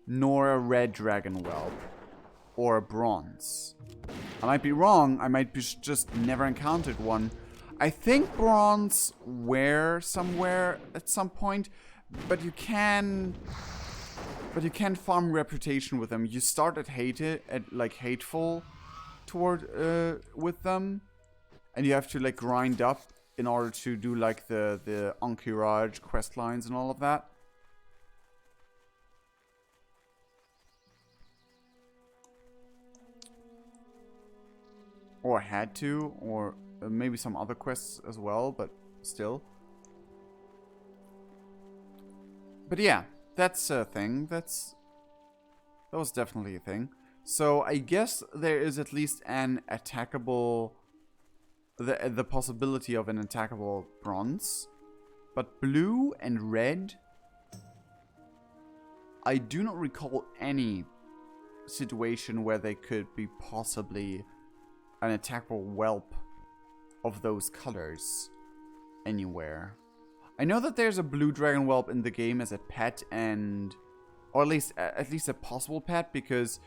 nor a red dragon whelp or a bronze. I might be wrong. I might be just never encountered one. I think bronze were somewhere at some point, but you can farm reputation with them. You start at hateful toward with them, and you have to like grind up in order to do like the Encourage quest lines and all of that. Or had to, or maybe some other quests as well, but still. But yeah, that's a thing. That was definitely a thing. So I guess there is at least an attackable, the possibility of an attackable bronze. But blue and red, I do not recall any situation where they could be possibly an attackable whelp of those colors anywhere. I know that there's a blue dragon whelp in the game as a pet, or at least a possible pet, because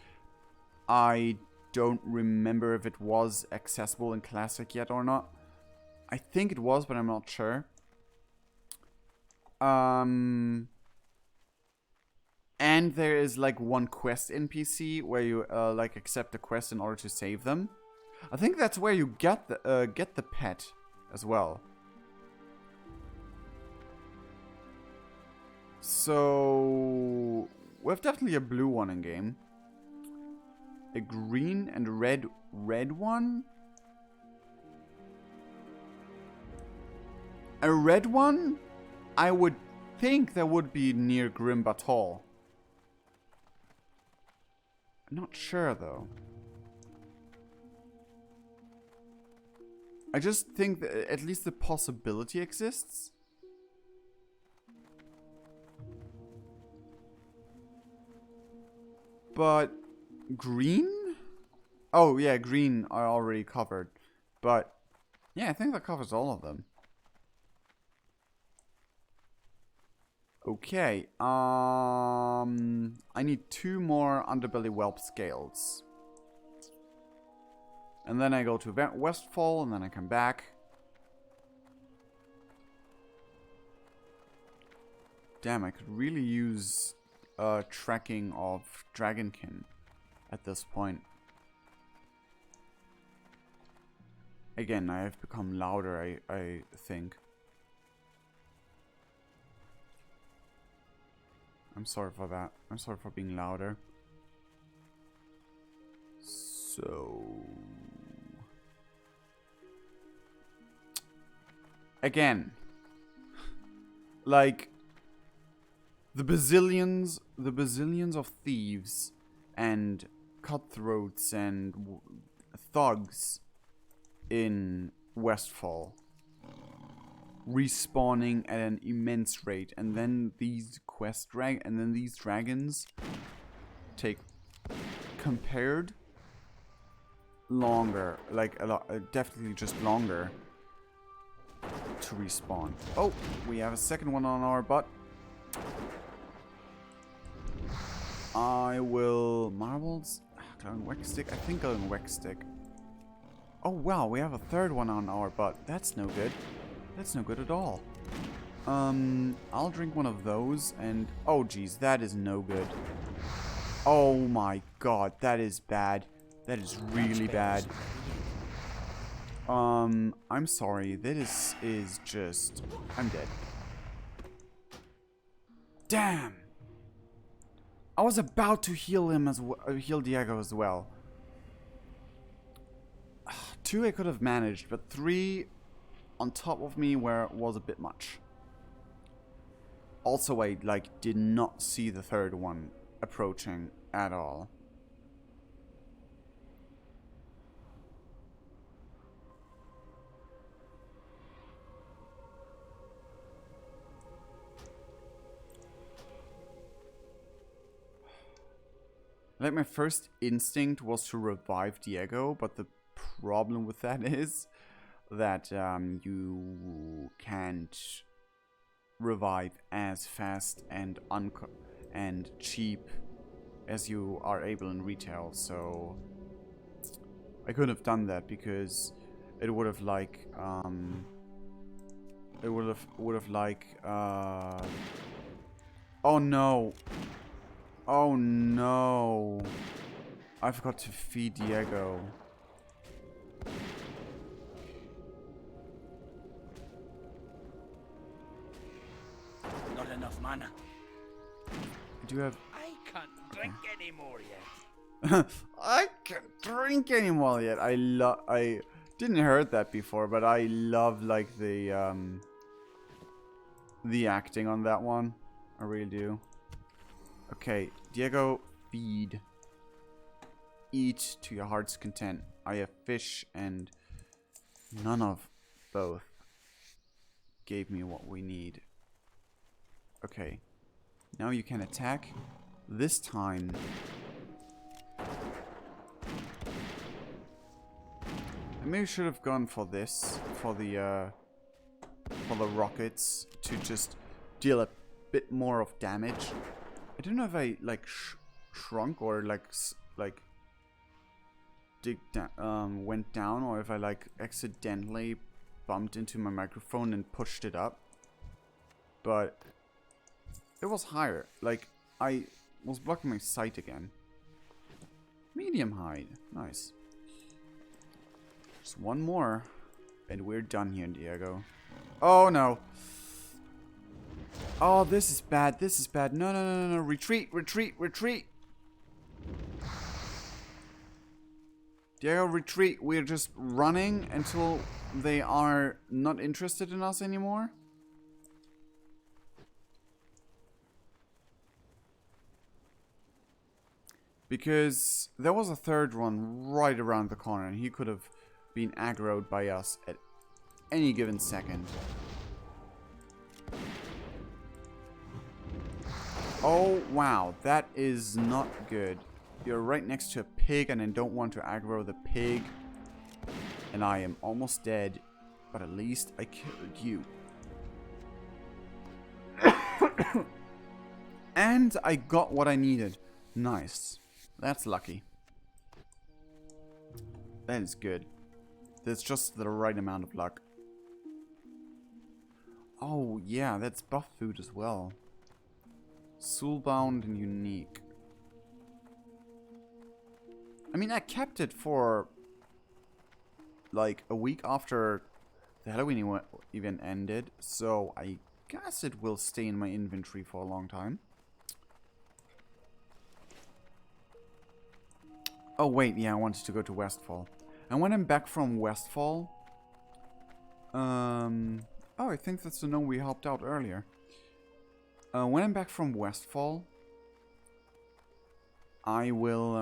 I don't remember if it was accessible in Classic yet or not. I think it was, but I'm not sure. And there is like one quest NPC where you like accept a quest in order to save them. I think that's where you get the pet as well. So we have definitely a blue one in game. A green and red one. A red one, I would think that would be near Grimbat Hall. I'm not sure though. I just think that at least the possibility exists. But green? Oh yeah, green I already covered. But yeah, I think that covers all of them. Okay, I need 2 more underbelly whelp scales. And then I go to Westfall, and then I come back. Damn, I could really use tracking of Dragonkin at this point. Again, I have become louder, I think. I'm sorry for that. I'm sorry for being louder. So... Again. Like... The bazillions of thieves and cutthroats and thugs in Westfall respawning at an immense rate, and then these these dragons take compared longer, like a lot, definitely just longer to respawn. Oh, we have a second one on our butt. I will marbles. Going Weck stick. I think going Weck stick. Oh wow, we have a third one on our butt. That's no good. That's no good at all. I'll drink one of those and... Oh, geez, that is no good. Oh my god, that is bad. That is really bad. I'm sorry. This is just... I'm dead. Damn! I was about to heal him as well, heal Diego as well. 2 I could have managed, but 3... on top of me was a bit much. Also, I did not see the third one approaching at all. Like, my first instinct was to revive Diego, but the problem with that is that you can't revive as fast and cheap as you are able in retail. So I couldn't have done that because it would have oh no. Oh no. I forgot to feed Diego. Not enough mana. I do have... I can't drink anymore yet. I can't drink anymore yet. I didn't heard that before, but I love like the acting on that one. I really do. Okay, Diego, feed. Eat to your heart's content. I have fish and none of both gave me what we need. Okay, now you can attack. This time, I maybe should have gone for this, for the rockets, to just deal a bit more of damage. I don't know if I like shrunk or like went down, or if I like accidentally bumped into my microphone and pushed it up, but it was higher. Like, I was blocking my sight again. Medium height. Nice. Just one more. And we're done here, Diego. Oh, no. Oh, this is bad. This is bad. No, no, no, no, no. Retreat, retreat, retreat. Diego, retreat. We're just running until they are not interested in us anymore. Because there was a third one right around the corner, and he could have been aggroed by us at any given second. Oh, wow. That is not good. You're right next to a pig, and I don't want to aggro the pig. And I am almost dead. But at least I killed you. And I got what I needed. Nice. That's lucky. That is good. That's just the right amount of luck. Oh, yeah, that's buff food as well. Soulbound and unique. I mean, I kept it for like a week after the Halloween event ended, so I guess it will stay in my inventory for a long time. Oh wait, yeah, I wanted to go to Westfall. And when I'm back from Westfall, oh, I think that's the gnome we helped out earlier. When I'm back from Westfall, I will,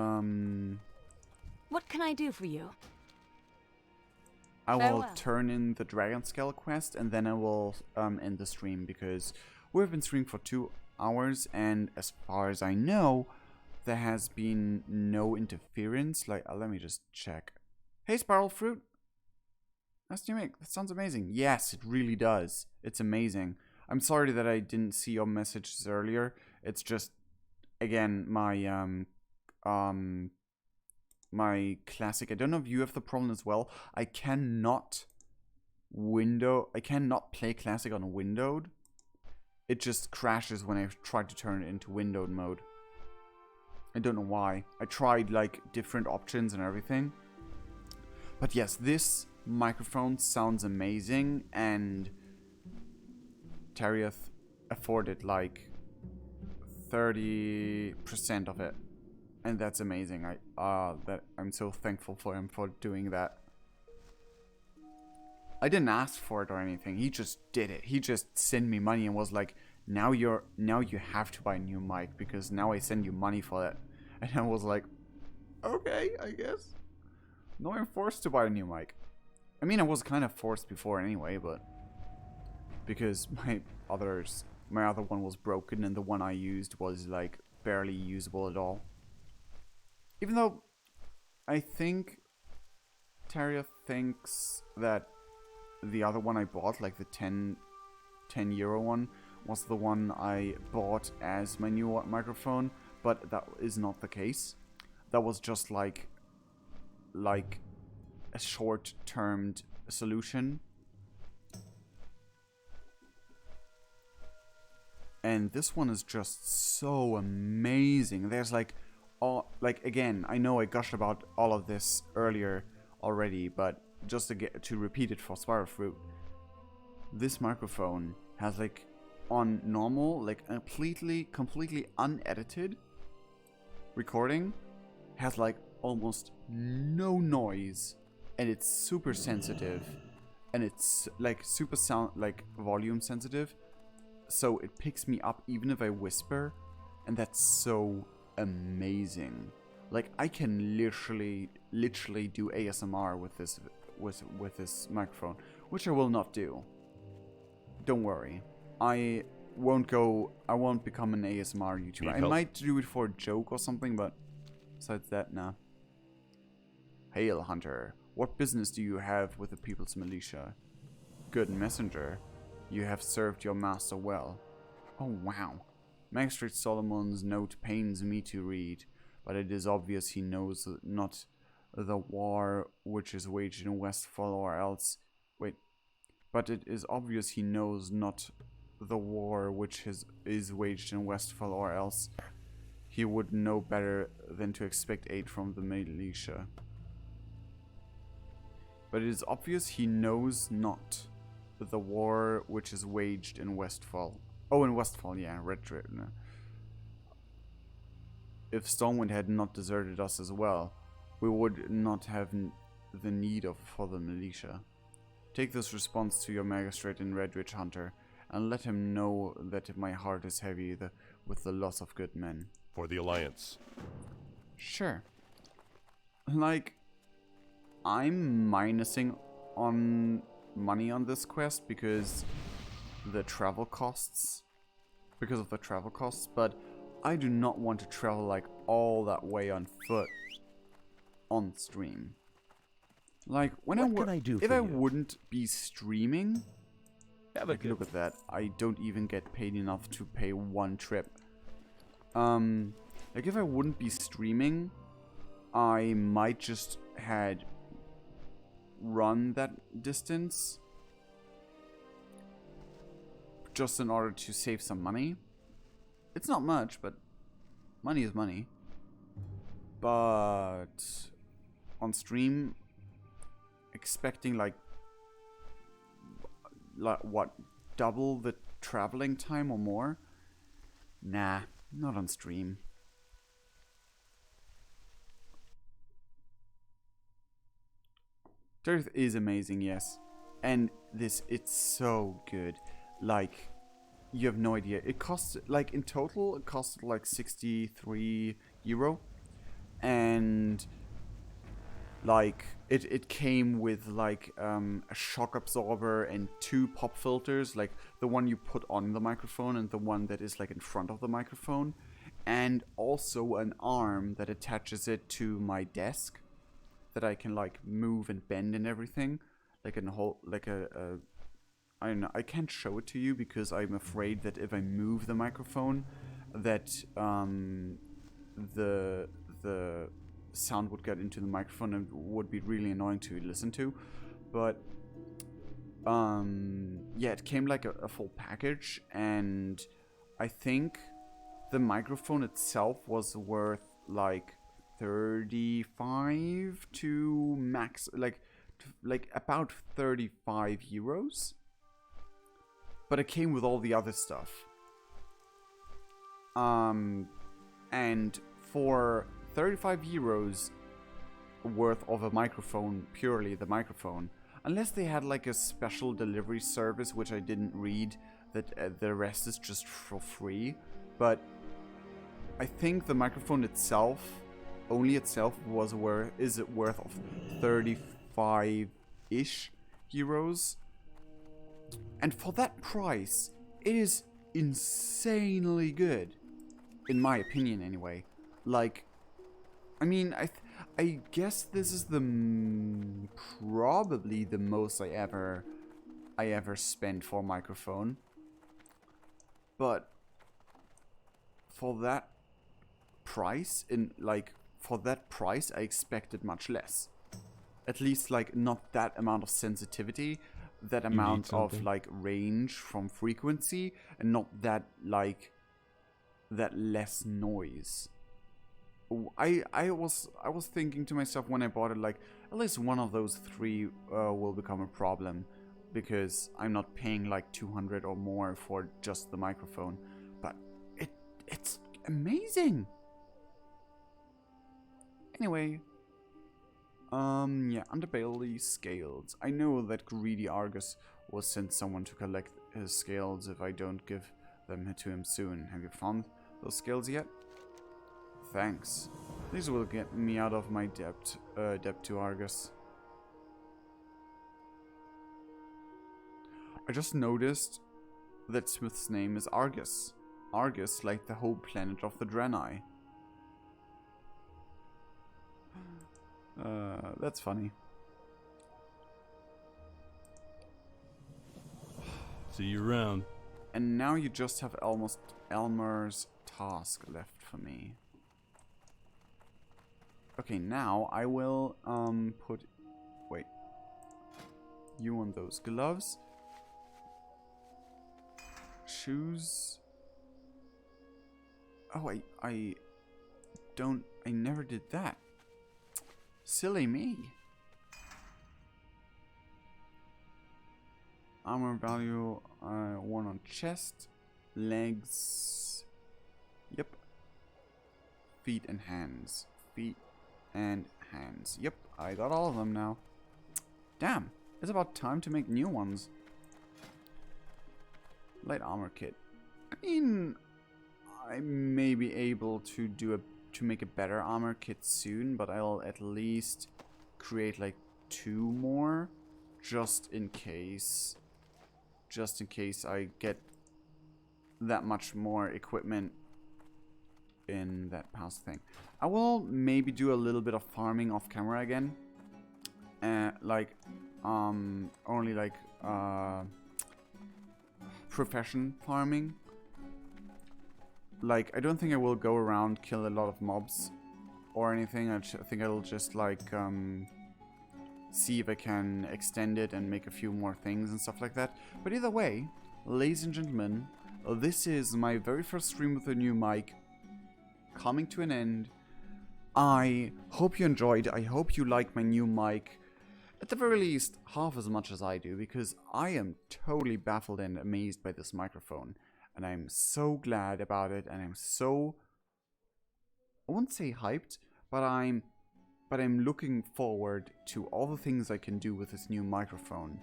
What can I do for you? I will Farewell. turn in the Dragon Scale quest, and then I will end the stream, because we've been streaming for 2 hours, and as far as I know, there has been no interference. Like, let me just check. Hey, Spiral Fruit. Nice to meet you. That sounds amazing. Yes, it really does. It's amazing. I'm sorry that I didn't see your messages earlier. It's just, again, my my classic. I don't know if you have the problem as well. I cannot play classic on a windowed. It just crashes when I try to turn it into windowed mode. I don't know why. I tried like different options and everything. But yes, this microphone sounds amazing, and Tariath afforded like 30% of it. And that's amazing. I'm so thankful for him for doing that. I didn't ask for it or anything. He just did it. He just sent me money and was like, now you have to buy a new mic, because now I send you money for it. And I was like, okay, I guess. Now I'm forced to buy a new mic. I mean, I was kind of forced before anyway, but because my other one was broken, and the one I used was like barely usable at all. Even though I think Taria thinks that the other one I bought, like the 10 euro one, was the one I bought as my new microphone, but that is not the case. That was just like a short-termed solution. And this one is just so amazing. There's like again, I know I gushed about all of this earlier already, but just to repeat it for Spiral Fruit, this microphone has like on normal, like completely unedited recording, has like almost no noise, and it's super sensitive, and it's like super volume sensitive, so it picks me up even if I whisper, and that's so amazing. Like, I can literally do ASMR with this microphone, which I will not do. Don't worry. I won't become an ASMR YouTuber. I might do it for a joke or something, but besides that, nah. Hail, Hunter. What business do you have with the People's Militia? Good messenger. You have served your master well. Oh, wow. Magistrate Solomon's note pains me to read, but it is obvious he knows not the war which is waged in Westfall, or else... Wait. But it is obvious he knows not the war which is waged in Westfall, or else he would know better than to expect aid from the militia. But it is obvious he knows not the war which is waged in Westfall. Oh, in Westfall, yeah, Red Trade. No. If Stormwind had not deserted us as well, we would not have the need for the militia. Take this response to your magistrate in Redridge, Hunter, and let him know that my heart is heavy with the loss of good men. For the Alliance. Sure. Like, I'm minusing on money on this quest because the travel costs. Because of the travel costs, but I do not want to travel like all that way on foot on stream. Like when What can I do if for I you? wouldn't be streaming, Have a like good look at that, I don't even get paid enough to pay one trip. Like if I wouldn't be streaming, I might just had run that distance just in order to save some money. It's not much, but money is money. But on stream, expecting like what, double the traveling time or more? Nah, not on stream. Earth is amazing, yes. And it's so good. Like, you have no idea. It costs, like, in total, it costed like 63 euro. And, like, it came with, like, a shock absorber and 2 pop filters. Like, the one you put on the microphone and the one that is, like, in front of the microphone. And also an arm that attaches it to my desk, that I can like move and bend and everything, like a whole, like a I don't know, I can't show it to you because I'm afraid that if I move the microphone, that the sound would get into the microphone and would be really annoying to listen to. But yeah, it came like a full package, and I think the microphone itself was worth like 35 to max, like about 35 euros. But it came with all the other stuff. And for 35 euros worth of a microphone, purely the microphone, unless they had like a special delivery service, which I didn't read, that the rest is just for free. But I think the microphone itself, only itself, is worth of 35-ish euros. And for that price, it is insanely good, in my opinion anyway. Like, I mean, I guess this is probably the most I ever spent for a microphone. But for that price, I expected much less. At least, like, not that amount of sensitivity, that amount of like range from frequency, and not that like that less noise. I was thinking to myself when I bought it, like, at least one of those 3 will become a problem, because I'm not paying like 200 or more for just the microphone. But it's amazing. Anyway, yeah, underbelly scales. I know that greedy Argus will send someone to collect his scales if I don't give them to him soon. Have you found those scales yet? Thanks. These will get me out of my debt to Argus. I just noticed that Smith's name is Argus. Argus, like the whole planet of the Draenei. That's funny. See you around. And now you just have almost Elmer's task left for me. Okay, now I will put you on those gloves. Shoes. Oh, I never did that. Silly me. Armor value 1 on chest, legs, yep. Feet and hands. Feet and hands. Yep, I got all of them now. Damn, it's about time to make new ones. Light armor kit. I mean, I may be able to make a better armor kit soon, but I'll at least create like 2 more just in case. Just in case I get that much more equipment in that past thing. I will maybe do a little bit of farming off camera again. Like, only like, profession farming. Like, I don't think I will go around kill a lot of mobs or anything. I think I'll just like, see if I can extend it and make a few more things and stuff like that. But either way, ladies and gentlemen, this is my very first stream with a new mic coming to an end. I hope you enjoyed. I hope you like my new mic. At the very least, half as much as I do, because I am totally baffled and amazed by this microphone. And I'm so glad about it, and I'm so... I won't say hyped, but I'm looking forward to all the things I can do with this new microphone.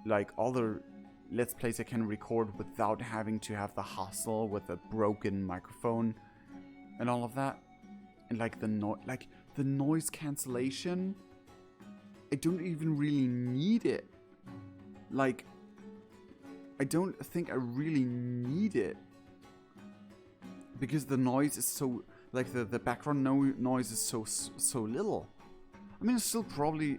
Like other Let's Plays I can record without having to have the hassle with a broken microphone and all of that. And like the noise cancellation, I don't even really need it. Like, I don't think I really need it. Because the noise is so... Like, the background noise is so little. I mean,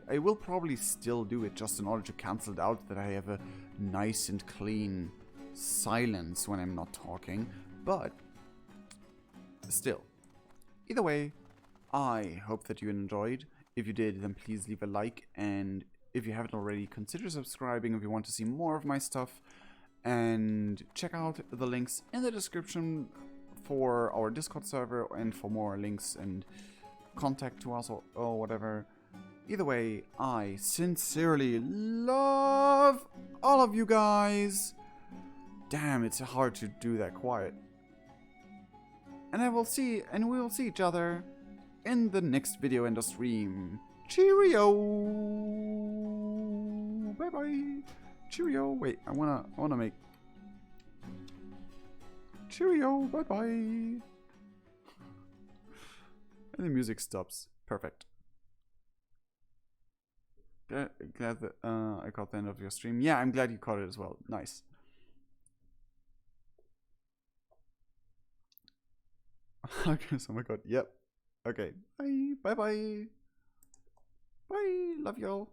I will probably still do it just in order to cancel it out, that I have a nice and clean silence when I'm not talking. But, still. Either way, I hope that you enjoyed. If you did, then please leave a like. And if you haven't already, consider subscribing if you want to see more of my stuff. And check out the links in the description for our Discord server and for more links and contact to us or whatever. Either way, I sincerely love all of you guys. Damn, it's hard to do that quiet. And we will see each other in the next video and the stream. Cheerio! Bye bye. Cheerio. Wait, I wanna make. Cheerio. Bye bye. And the music stops. Perfect. Glad that I caught the end of your stream. Yeah, I'm glad you caught it as well. Nice. Okay, oh my god. Yep. Okay. Bye. Bye bye. Bye. Love y'all.